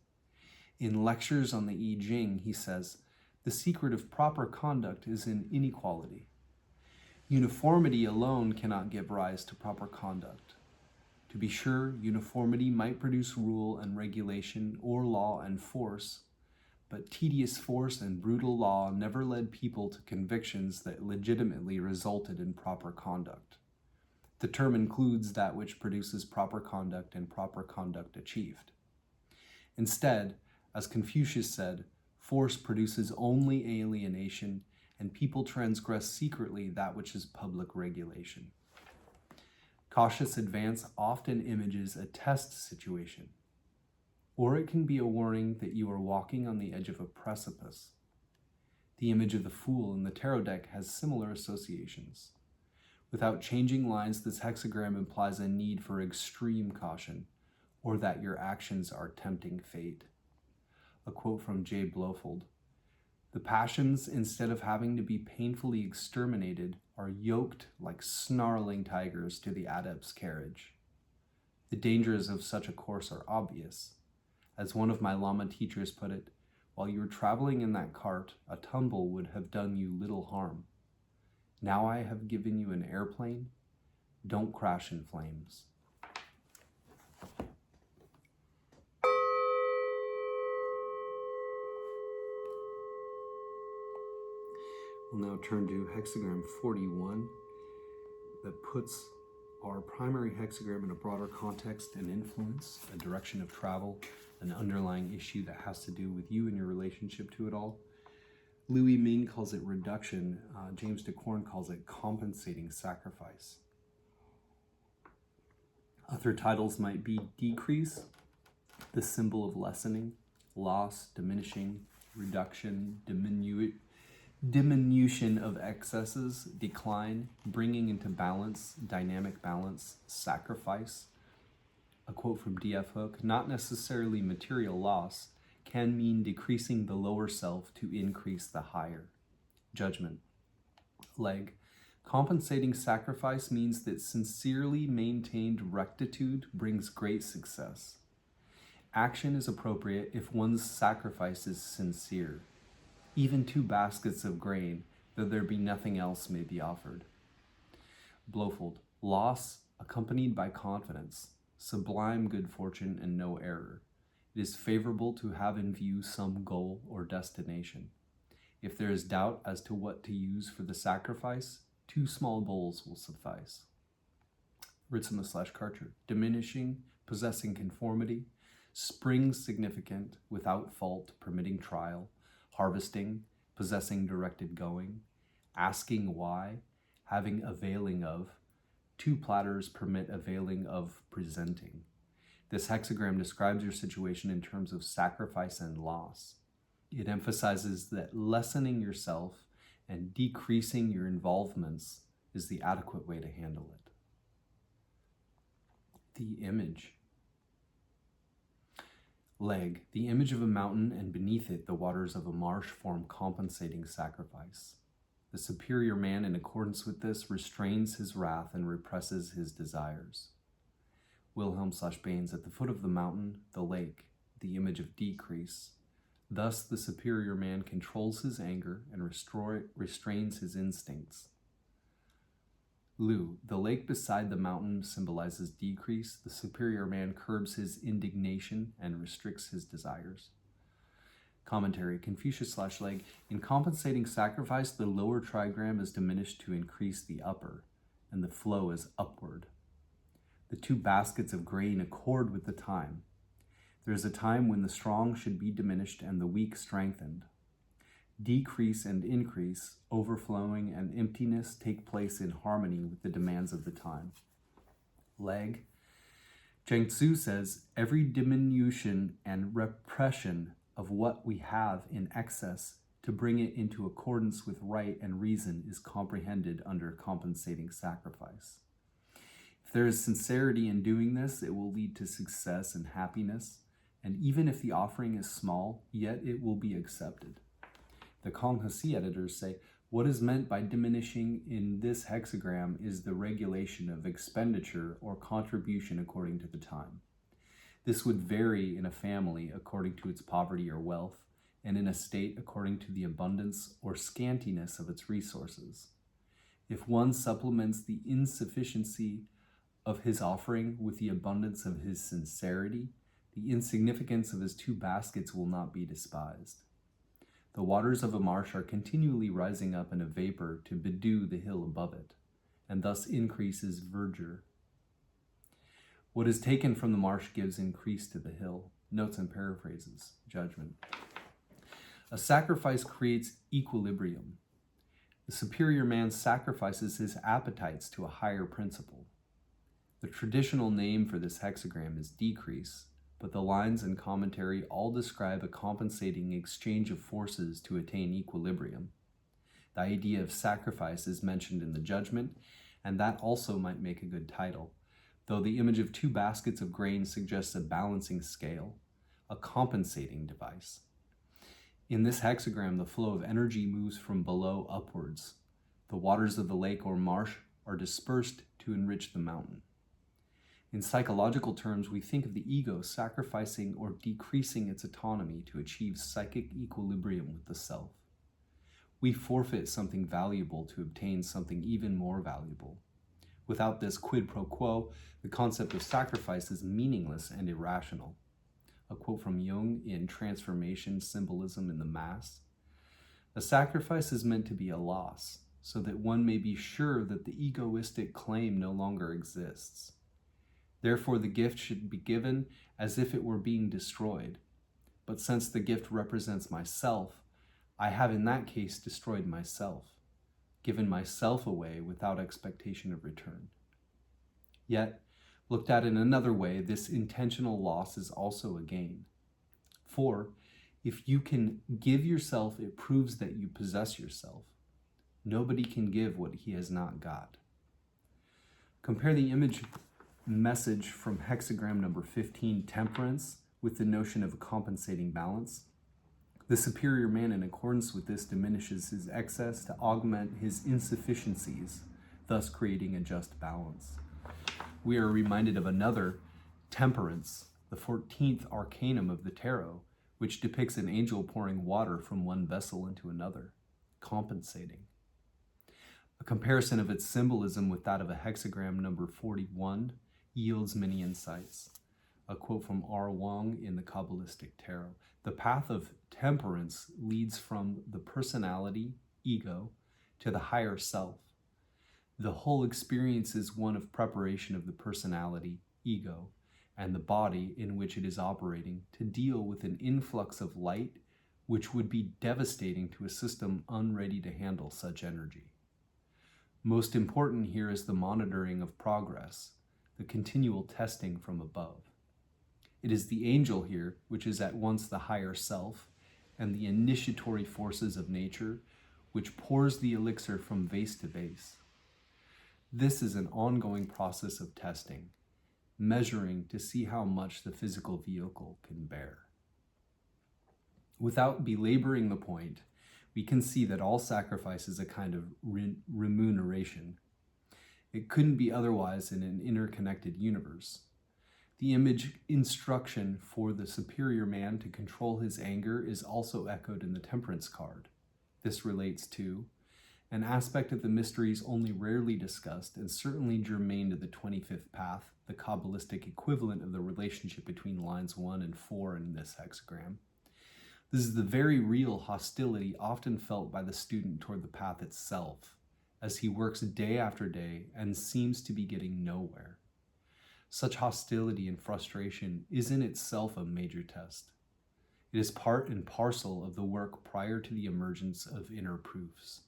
In lectures on the I-ming, he says, the secret of proper conduct is in inequality. Uniformity alone cannot give rise to proper conduct. To be sure, uniformity might produce rule and regulation or law and force, but tedious force and brutal law never led people to convictions that legitimately resulted in proper conduct. The term includes that which produces proper conduct and proper conduct achieved. Instead, as Confucius said, force produces only alienation, and people transgress secretly that which is public regulation. Cautious advance often images a test situation, or it can be a warning that you are walking on the edge of a precipice. The image of the Fool in the tarot deck has similar associations. Without changing lines, this hexagram implies a need for extreme caution, or that your actions are tempting fate. A quote from J. Blofeld. The passions, instead of having to be painfully exterminated, are yoked like snarling tigers to the adept's carriage. The dangers of such a course are obvious. As one of my Lama teachers put it, While you were traveling in that cart, a tumble would have done you little harm. Now I have given you an airplane. Don't crash in flames. We'll now turn to hexagram 41 that puts our primary hexagram in a broader context and influence, a direction of travel, an underlying issue that has to do with you and your relationship to it all. I-ming calls it reduction. James Dekorne calls it compensating sacrifice. Other titles might be decrease, the symbol of lessening, loss, diminishing, reduction, diminution of excesses, decline, bringing into balance, dynamic balance, sacrifice. A quote from D.F. Hook, not necessarily material loss, can mean decreasing the lower self to increase the higher. Judgment. Leg. Compensating sacrifice means that sincerely maintained rectitude brings great success. Action is appropriate if one's sacrifice is sincere. Even 2 baskets of grain, though there be nothing else, may be offered. Blowfold. Loss accompanied by confidence, sublime good fortune and no error. It is favorable to have in view some goal or destination. If there is doubt as to what to use for the sacrifice, 2 small bowls will suffice. Ritzema/Karcher. Diminishing, possessing conformity, spring significant, without fault, permitting trial, harvesting, possessing directed going, asking why, having availing of, 2 platters permit availing of presenting. This hexagram describes your situation in terms of sacrifice and loss. It emphasizes that lessening yourself and decreasing your involvements is the adequate way to handle it. The image. Leg. The image of a mountain, and beneath it the waters of a marsh, form compensating sacrifice. The superior man, in accordance with this, restrains his wrath and represses his desires. Wilhelm/Baines. At the foot of the mountain, the lake, the image of decrease. Thus the superior man controls his anger and restrains his instincts. Liu. The lake beside the mountain symbolizes decrease. The superior man curbs his indignation and restricts his desires. Commentary. Confucius/Leg. In compensating sacrifice, the lower trigram is diminished to increase the upper, and the flow is upward. The 2 baskets of grain accord with the time. There is a time when the strong should be diminished and the weak strengthened. Decrease and increase, overflowing and emptiness take place in harmony with the demands of the time. Leg. Zheng Tzu says, every diminution and repression of what we have in excess to bring it into accordance with right and reason is comprehended under compensating sacrifice. If there is sincerity in doing this, it will lead to success and happiness, and even if the offering is small, yet it will be accepted. The Konghasi editors say, what is meant by diminishing in this hexagram is the regulation of expenditure or contribution according to the time. This would vary in a family according to its poverty or wealth, and in a state according to the abundance or scantiness of its resources. If one supplements the insufficiency of his offering with the abundance of his sincerity, the insignificance of his 2 baskets will not be despised. The waters of a marsh are continually rising up in a vapor to bedew the hill above it, and thus increases verdure. What is taken from the marsh gives increase to the hill. Notes and paraphrases. Judgment. A sacrifice creates equilibrium. The superior man sacrifices his appetites to a higher principle. The traditional name for this hexagram is decrease, but the lines and commentary all describe a compensating exchange of forces to attain equilibrium. The idea of sacrifice is mentioned in the Judgment, and that also might make a good title, though the image of 2 baskets of grain suggests a balancing scale, a compensating device. In this hexagram, the flow of energy moves from below upwards. The waters of the lake or marsh are dispersed to enrich the mountain. In psychological terms, we think of the ego sacrificing or decreasing its autonomy to achieve psychic equilibrium with the self. We forfeit something valuable to obtain something even more valuable. Without this quid pro quo, the concept of sacrifice is meaningless and irrational. A quote from Jung in Transformation, Symbolism in the Mass. A sacrifice is meant to be a loss, so that one may be sure that the egoistic claim no longer exists. Therefore, the gift should be given as if it were being destroyed. But since the gift represents myself, I have in that case destroyed myself, given myself away without expectation of return. Yet, looked at in another way, this intentional loss is also a gain. For, if you can give yourself, it proves that you possess yourself. Nobody can give what he has not got. Compare the message from hexagram number 15, temperance, with the notion of a compensating balance. The superior man, in accordance with this, diminishes his excess to augment his insufficiencies, thus creating a just balance. We are reminded of another, temperance, the 14th arcanum of the tarot, which depicts an angel pouring water from one vessel into another, compensating. A comparison of its symbolism with that of a hexagram number 41 yields many insights. A quote from R. Wang in the Kabbalistic Tarot. The path of temperance leads from the personality, ego, to the higher self. The whole experience is one of preparation of the personality, ego, and the body in which it is operating to deal with an influx of light which would be devastating to a system unready to handle such energy. Most important here is the monitoring of progress, the continual testing from above. It is the angel here, which is at once the higher self and the initiatory forces of nature, which pours the elixir from vase to vase. This is an ongoing process of testing, measuring to see how much the physical vehicle can bear. Without belaboring the point, we can see that all sacrifice is a kind of remuneration. It couldn't be otherwise in an interconnected universe. The image instruction for the superior man to control his anger is also echoed in the temperance card. This relates to an aspect of the mysteries only rarely discussed and certainly germane to the 25th path, the Kabbalistic equivalent of the relationship between lines 1 and 4 in this hexagram. This is the very real hostility often felt by the student toward the path itself, as he works day after day and seems to be getting nowhere. Such hostility and frustration is in itself a major test. It is part and parcel of the work prior to the emergence of inner proofs.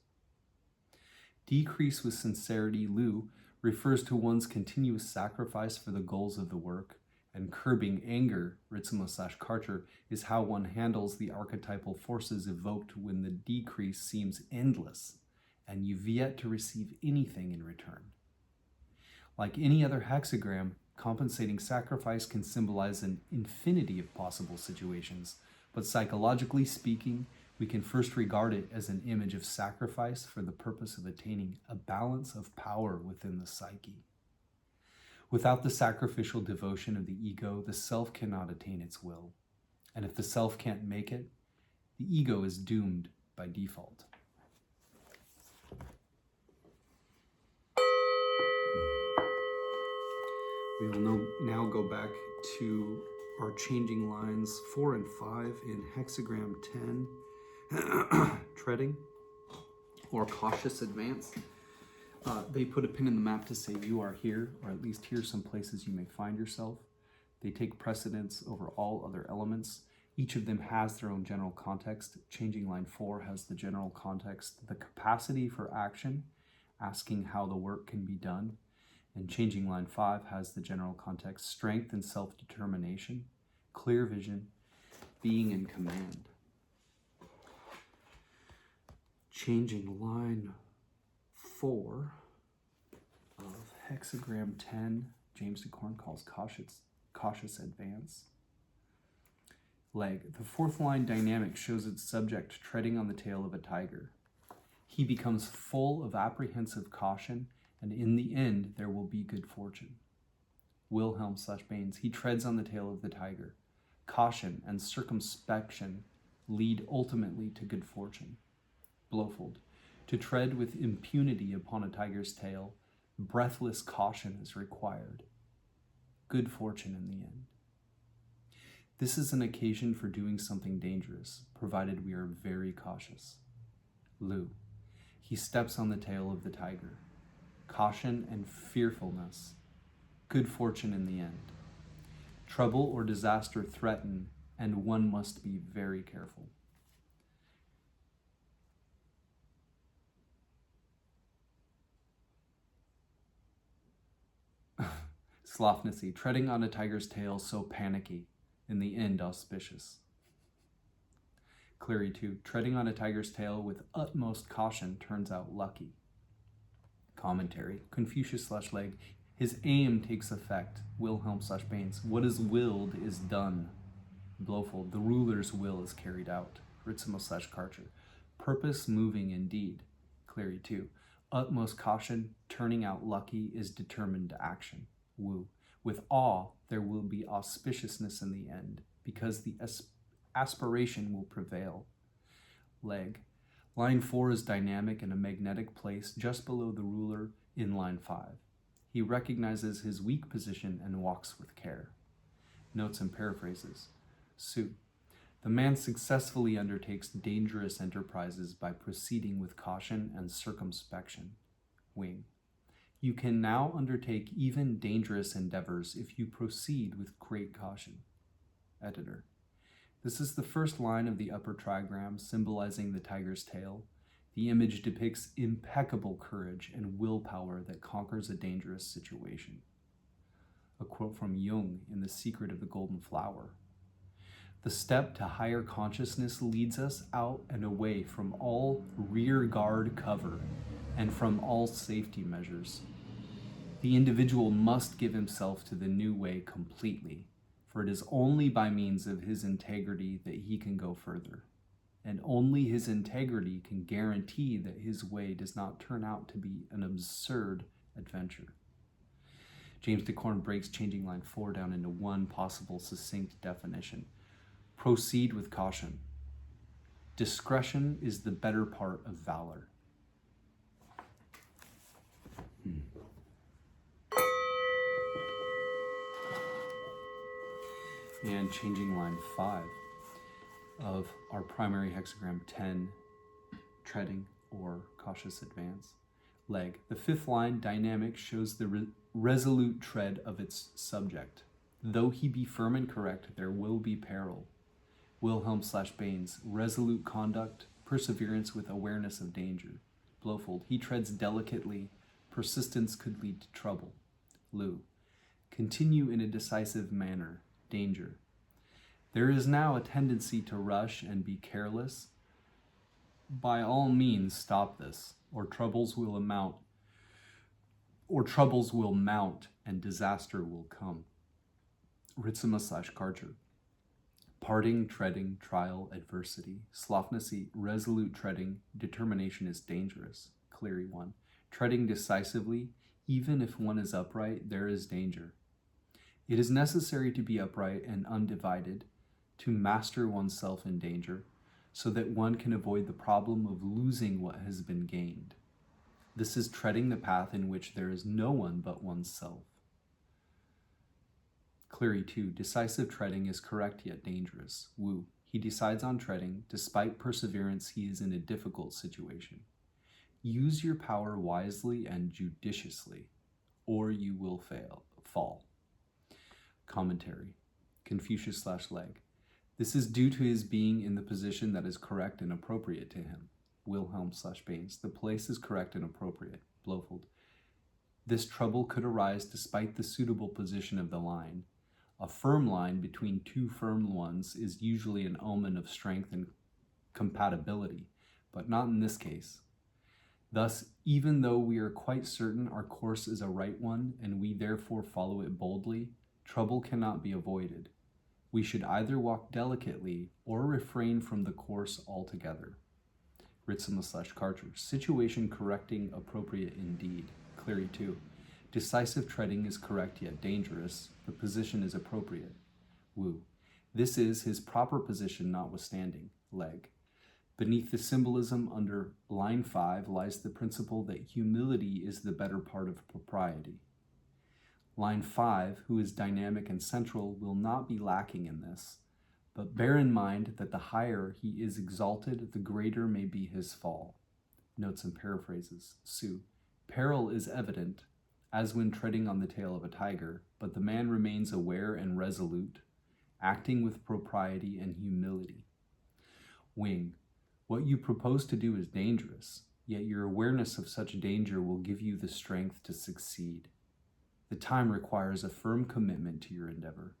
Decrease with sincerity, Lu, refers to one's continuous sacrifice for the goals of the work, and curbing anger, Ritzmo/Karcher, is how one handles the archetypal forces evoked when the decrease seems endless and you've yet to receive anything in return. Like any other hexagram, compensating sacrifice can symbolize an infinity of possible situations, but psychologically speaking, we can first regard it as an image of sacrifice for the purpose of attaining a balance of power within the psyche. Without the sacrificial devotion of the ego, the self cannot attain its will. And if the self can't make it, the ego is doomed by default. We will now go back to our changing lines 4 and 5 in hexagram 10, treading, or cautious advance. They put a pin in the map to say you are here, or at least here's some places you may find yourself. They take precedence over all other elements. Each of them has their own general context. Changing line 4 has the general context, the capacity for action, asking how the work can be done. And changing line 5 has the general context, strength and self-determination, clear vision, being in command. Changing line 4 of hexagram 10, James Dekorne calls cautious advance. Leg. The fourth line dynamic shows its subject treading on the tail of a tiger. He becomes full of apprehensive caution, and in the end there will be good fortune. Wilhelm / Baines. He treads on the tail of the tiger. Caution and circumspection lead ultimately to good fortune. Blowfold. To tread with impunity upon a tiger's tail, breathless caution is required. Good fortune in the end. This is an occasion for doing something dangerous, provided we are very cautious. Lu. He steps on the tail of the tiger. Caution and fearfulness. Good fortune in the end. Trouble or disaster threaten, and one must be very careful. Slofnacy, treading on a tiger's tail so panicky, in the end auspicious. Cleary 2, treading on a tiger's tail with utmost caution turns out lucky. Commentary, Confucius / Leg, his aim takes effect. Wilhelm / Baines, what is willed is done. Blowfold, the ruler's will is carried out. Ritzimo / Karcher, purpose moving indeed. Cleary 2, utmost caution turning out lucky is determined to action. Wu, with awe there will be auspiciousness in the end, because the aspiration will prevail. Leg, line 4 is dynamic in a magnetic place just below the ruler in line 5. He recognizes his weak position and walks with care. Notes and paraphrases. Su, the man successfully undertakes dangerous enterprises by proceeding with caution and circumspection. Wing, you can now undertake even dangerous endeavors if you proceed with great caution. Editor, this is the first line of the upper trigram symbolizing the tiger's tail. The image depicts impeccable courage and willpower that conquers a dangerous situation. A quote from Jung in The Secret of the Golden Flower. The step to higher consciousness leads us out and away from all rear guard cover and from all safety measures. The individual must give himself to the new way completely, for it is only by means of his integrity that he can go further, and only his integrity can guarantee that his way does not turn out to be an absurd adventure. James Dekorne breaks changing line 4 down into one possible succinct definition. Proceed with caution. Discretion is the better part of valor. And changing line 5 of our primary hexagram 10, treading or cautious advance. Leg. The fifth line, dynamic, shows the resolute tread of its subject. Though he be firm and correct, there will be peril. Wilhelm / Baines, resolute conduct, perseverance with awareness of danger. Blowfold, he treads delicately, persistence could lead to trouble. Lu, continue in a decisive manner, danger. There is now a tendency to rush and be careless. By all means stop this, or troubles will mount and disaster will come. Ritzima / Karcher. Parting, treading, trial, adversity. Slofnacy, resolute treading, determination is dangerous. Cleary 1. Treading decisively, even if one is upright, there is danger. It is necessary to be upright and undivided, to master oneself in danger, so that one can avoid the problem of losing what has been gained. This is treading the path in which there is no one but oneself. Cleary 2. Decisive treading is correct yet dangerous. Wu. He decides on treading. Despite perseverance, he is in a difficult situation. Use your power wisely and judiciously, or you will fall. Commentary. Confucius / Leg. This is due to his being in the position that is correct and appropriate to him. Wilhelm / Baines. The place is correct and appropriate. Blowfold. This trouble could arise despite the suitable position of the line. A firm line between two firm ones is usually an omen of strength and compatibility, but not in this case. Thus, even though we are quite certain our course is a right one, and we therefore follow it boldly, trouble cannot be avoided. We should either walk delicately or refrain from the course altogether. Ritzima / Karcher. Situation correcting appropriate indeed. Cleary 2. Decisive treading is correct yet dangerous. The position is appropriate. Wu. This is his proper position notwithstanding. Leg. Beneath the symbolism under line 5 lies the principle that humility is the better part of propriety. Line 5, who is dynamic and central, will not be lacking in this, but bear in mind that the higher he is exalted, the greater may be his fall. Notes and paraphrases. Su. Peril is evident, as when treading on the tail of a tiger, but the man remains aware and resolute, acting with propriety and humility. Wing. What you propose to do is dangerous, yet your awareness of such danger will give you the strength to succeed. The time requires a firm commitment to your endeavor.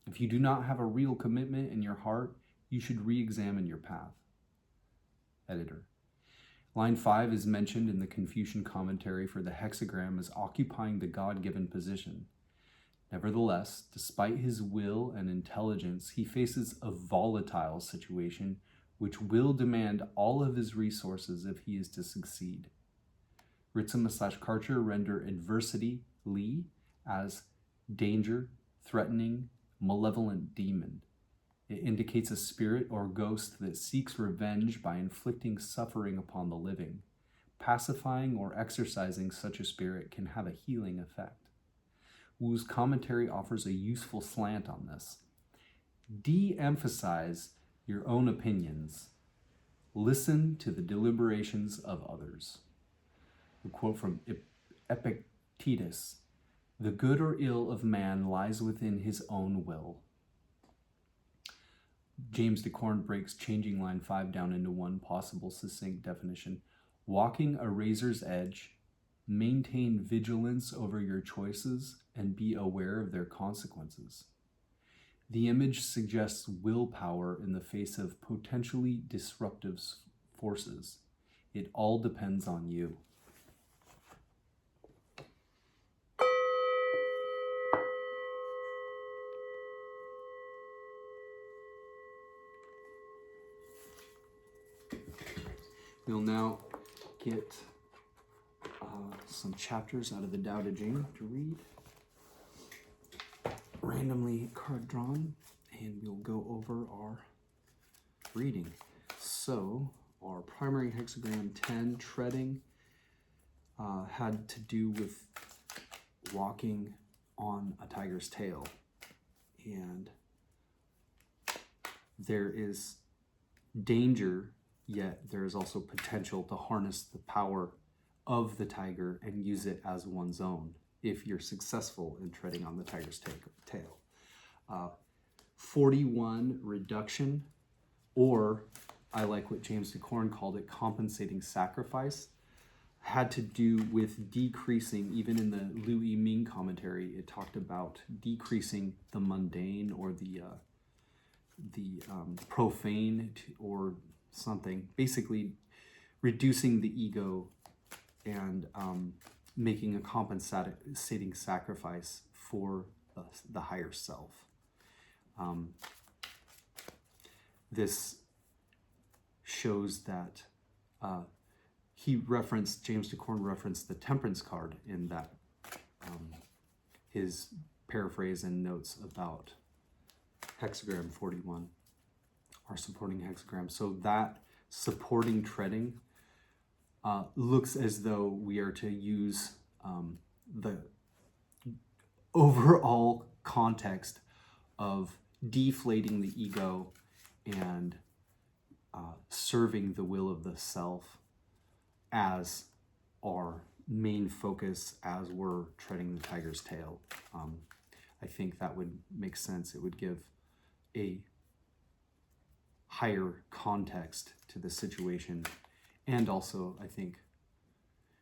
If you do not have a real commitment in your heart, you should re-examine your path. Editor. Line 5 is mentioned in the Confucian commentary for the hexagram as occupying the God-given position. Nevertheless, despite his will and intelligence, he faces a volatile situation which will demand all of his resources if he is to succeed. Ritsuma/Karcher render adversity, Li, as danger, threatening, malevolent demon. It indicates a spirit or ghost that seeks revenge by inflicting suffering upon the living. Pacifying or exorcising such a spirit can have a healing effect. Wu's commentary offers a useful slant on this. De-emphasize your own opinions. Listen to the deliberations of others. A quote from Epictetus. The good or ill of man lies within his own will. James Dekorne breaks changing line 5 down into one possible succinct definition. Walking a razor's edge, maintain vigilance over your choices and be aware of their consequences. The image suggests willpower in the face of potentially disruptive forces. It all depends on you. We'll now get some chapters out of the Tao Te Ching to read. Randomly card drawn, and we'll go over our reading. So, our primary hexagram 10, treading, had to do with walking on a tiger's tail. And there is danger, yet there is also potential to harness the power of the tiger and use it as one's own if you're successful in treading on the tiger's tail. 41, reduction, or I like what James Dekorne called it, compensating sacrifice, had to do with decreasing. Even in the I-ming commentary, it talked about decreasing the mundane or the profane or something, basically reducing the ego and making a compensating sacrifice for the higher self. This shows that James Dekorne referenced the temperance card in that his paraphrase and notes about hexagram 41, our supporting hexagram. So that supporting treading looks as though we are to use the overall context of deflating the ego and serving the will of the self as our main focus as we're treading the tiger's tail. I think that would make sense. It would give a higher context to the situation, and also, I think,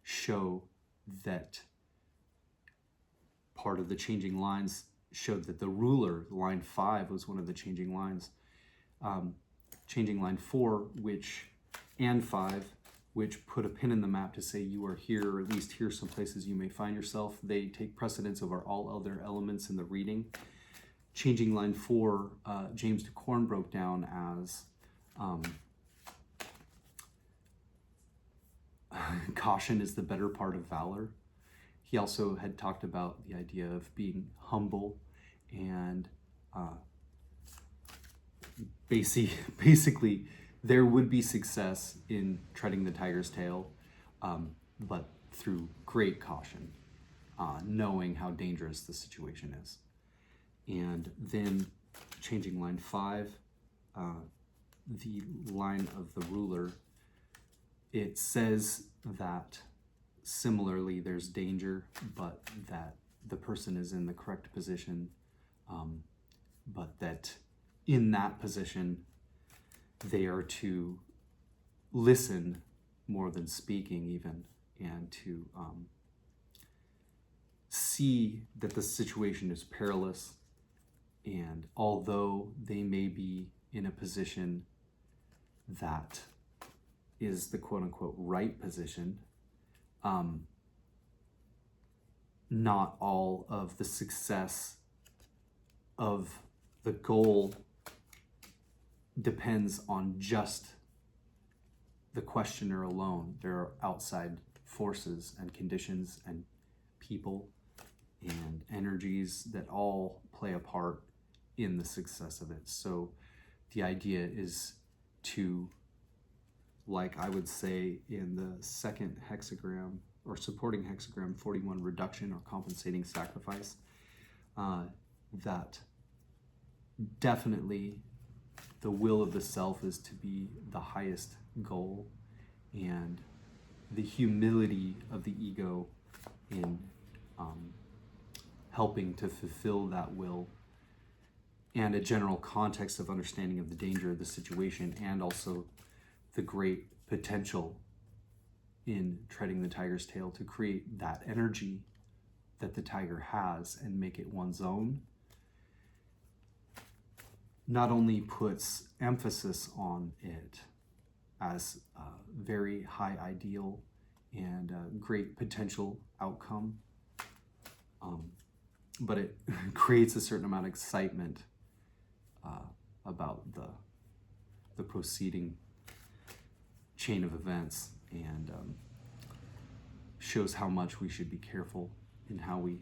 show that part of the changing lines showed that the ruler, line 5, was one of the changing lines. Changing line 4, and 5, which put a pin in the map to say you are here, or at least here some places you may find yourself. They take precedence over all other elements in the reading. Changing line 4, James Dekorne broke down as caution is the better part of valor. he also had talked about the idea of being humble and basically there would be success in treading the tiger's tail, but through great caution, knowing how dangerous the situation is. And then changing line 5, the line of the ruler, it says that similarly there's danger, but that the person is in the correct position, but that in that position they are to listen more than speaking even, and to see that the situation is perilous, and although they may be in a position that is the quote-unquote right position, not all of the success of the goal depends on just the questioner alone. There are outside forces and conditions and people and energies that all play a part in the success of it. So the idea is to, like I would say in the second hexagram or supporting hexagram 41, reduction or compensating sacrifice, that definitely the will of the self is to be the highest goal, and the humility of the ego in helping to fulfill that will, and a general context of understanding of the danger of the situation, and also the great potential in treading the tiger's tail to create that energy that the tiger has and make it one's own, not only puts emphasis on it as a very high ideal and a great potential outcome, but it creates a certain amount of excitement about the proceeding chain of events, and shows how much we should be careful in how we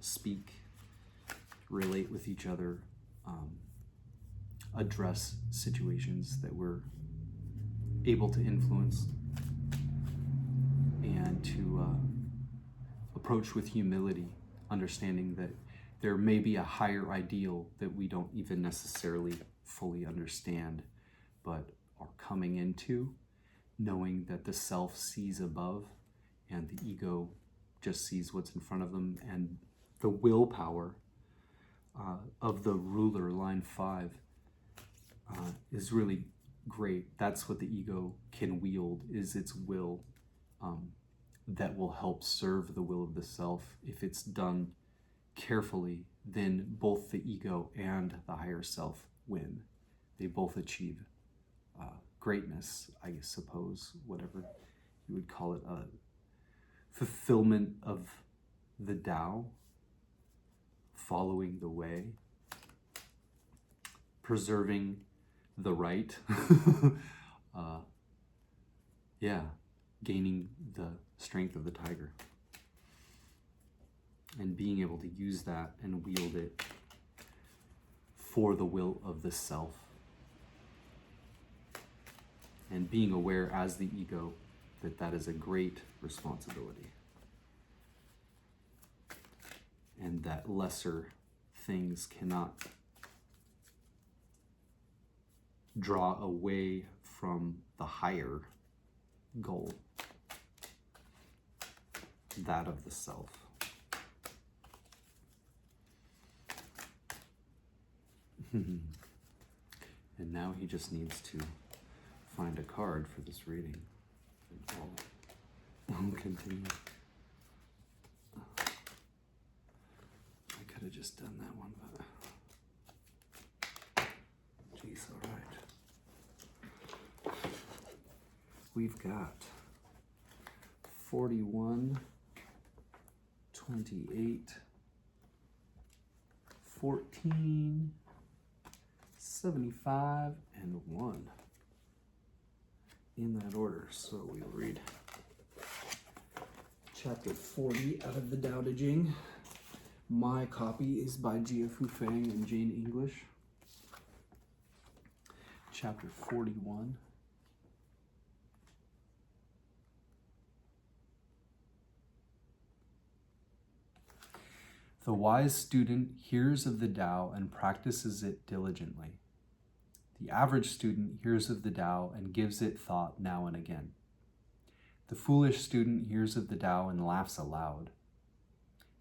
speak, relate with each other, address situations that we're able to influence, and to approach with humility, understanding that there may be a higher ideal that we don't even necessarily fully understand, but are coming into, knowing that the self sees above and the ego just sees what's in front of them. And the willpower of the ruler, line 5, is really great. That's what the ego can wield, is its will, that will help serve the will of the self. If it's done carefully, then both the ego and the higher self win. They both achieve greatness, I suppose, whatever you would call it, fulfillment of the Tao, following the way, preserving the right, gaining the strength of the tiger, and being able to use that and wield it for the will of the self, and being aware as the ego that that is a great responsibility, and that lesser things cannot draw away from the higher goal, that of the self. And now he just needs to find a card for this reading, and I'll continue. I could have just done that one, but geez, all right. We've got 41, 28, 14, 75, and 1 in that order. So we'll read Chapter 40 out of the Tao Te Ching. My copy is by Jia Fu Fang and Jane English. Chapter 41. The wise student hears of the Tao and practices it diligently. The average student hears of the Tao and gives it thought now and again. The foolish student hears of the Tao and laughs aloud.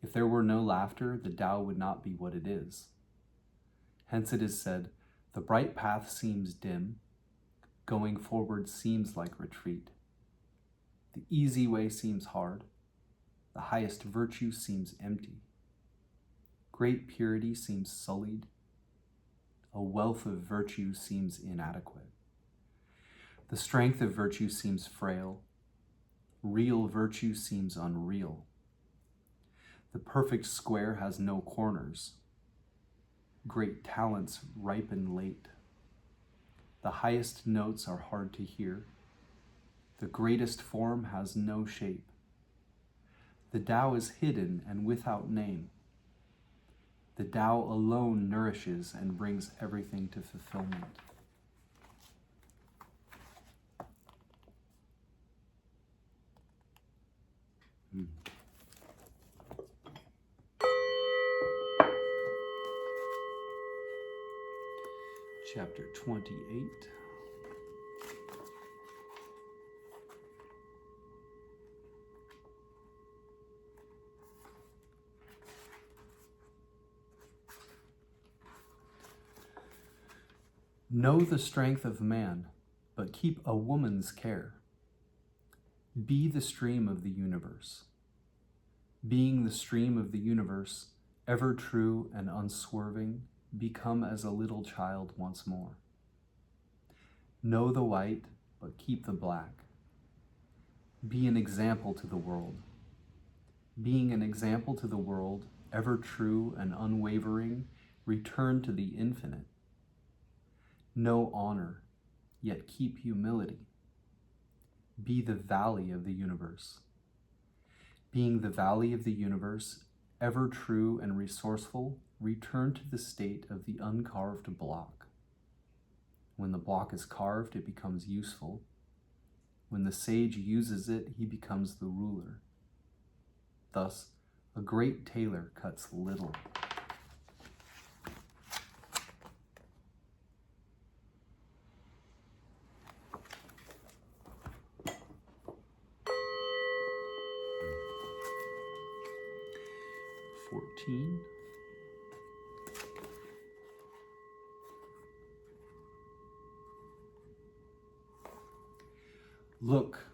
If there were no laughter, the Tao would not be what it is. Hence it is said, the bright path seems dim, going forward seems like retreat. The easy way seems hard, the highest virtue seems empty. Great purity seems sullied, a wealth of virtue seems inadequate. The strength of virtue seems frail, real virtue seems unreal. The perfect square has no corners. Great talents ripen late. The highest notes are hard to hear. The greatest form has no shape. The Tao is hidden and without name. The Tao alone nourishes and brings everything to fulfillment. Chapter 28. Know the strength of man, but keep a woman's care. Be the stream of the universe. Being the stream of the universe, ever true and unswerving, become as a little child once more. Know the white, but keep the black. Be an example to the world. Being an example to the world, ever true and unwavering, return to the infinite. Know honor, yet keep humility. Be the valley of the universe. Being the valley of the universe, ever true and resourceful, return to the state of the uncarved block. When the block is carved, it becomes useful. When the sage uses it, he becomes the ruler. Thus, a great tailor cuts little. Look,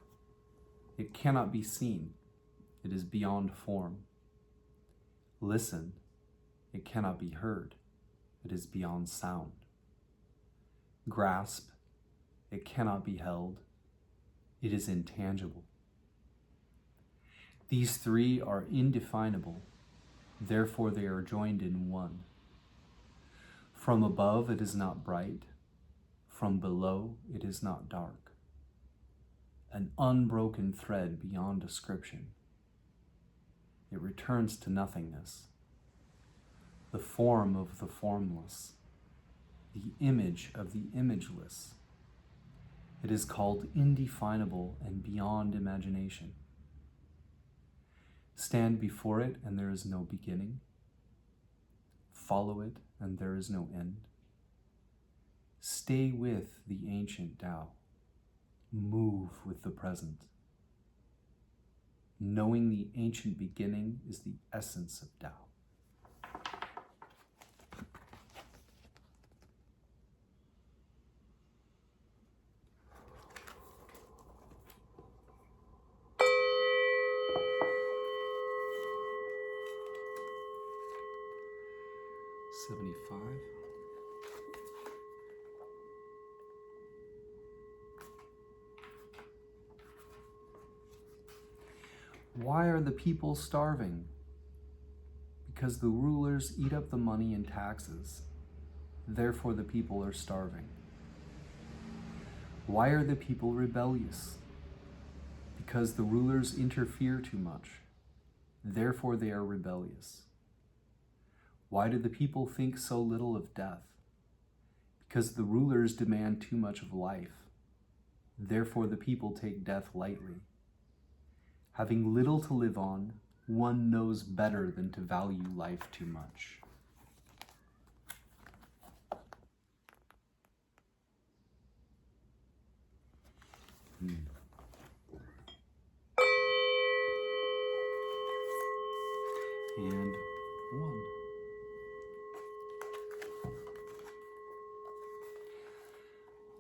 it cannot be seen. It is beyond form. Listen, it cannot be heard. It is beyond sound. Grasp, it cannot be held. It is intangible. These three are indefinable. Therefore, they are joined in one. From above, it is not bright. From below, it is not dark. An unbroken thread beyond description. It returns to nothingness. The form of the formless. The image of the imageless. It is called indefinable and beyond imagination. Stand before it and there is no beginning. Follow it and there is no end. Stay with the ancient Tao. Move with the present. Knowing the ancient beginning is the essence of Tao. Why are the people starving? Because the rulers eat up the money in taxes. Therefore the people are starving. Why are the people rebellious? Because the rulers interfere too much, therefore they are rebellious. Why do the people think so little of death? Because the rulers demand too much of life, therefore the people take death lightly. Having little to live on, one knows better than to value life too much. And one.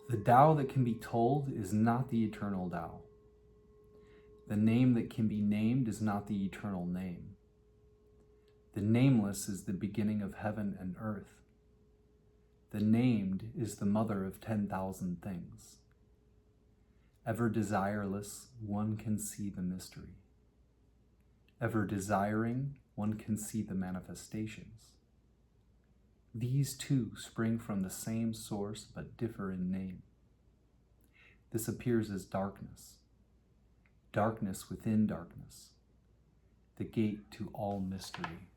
The Tao that can be told is not the eternal Tao. The name that can be named is not the eternal name. The nameless is the beginning of heaven and earth. The named is the mother of 10,000 things. Ever desireless, one can see the mystery. Ever desiring, one can see the manifestations. These two spring from the same source but differ in name. This appears as darkness, darkness within darkness, the gate to all mystery.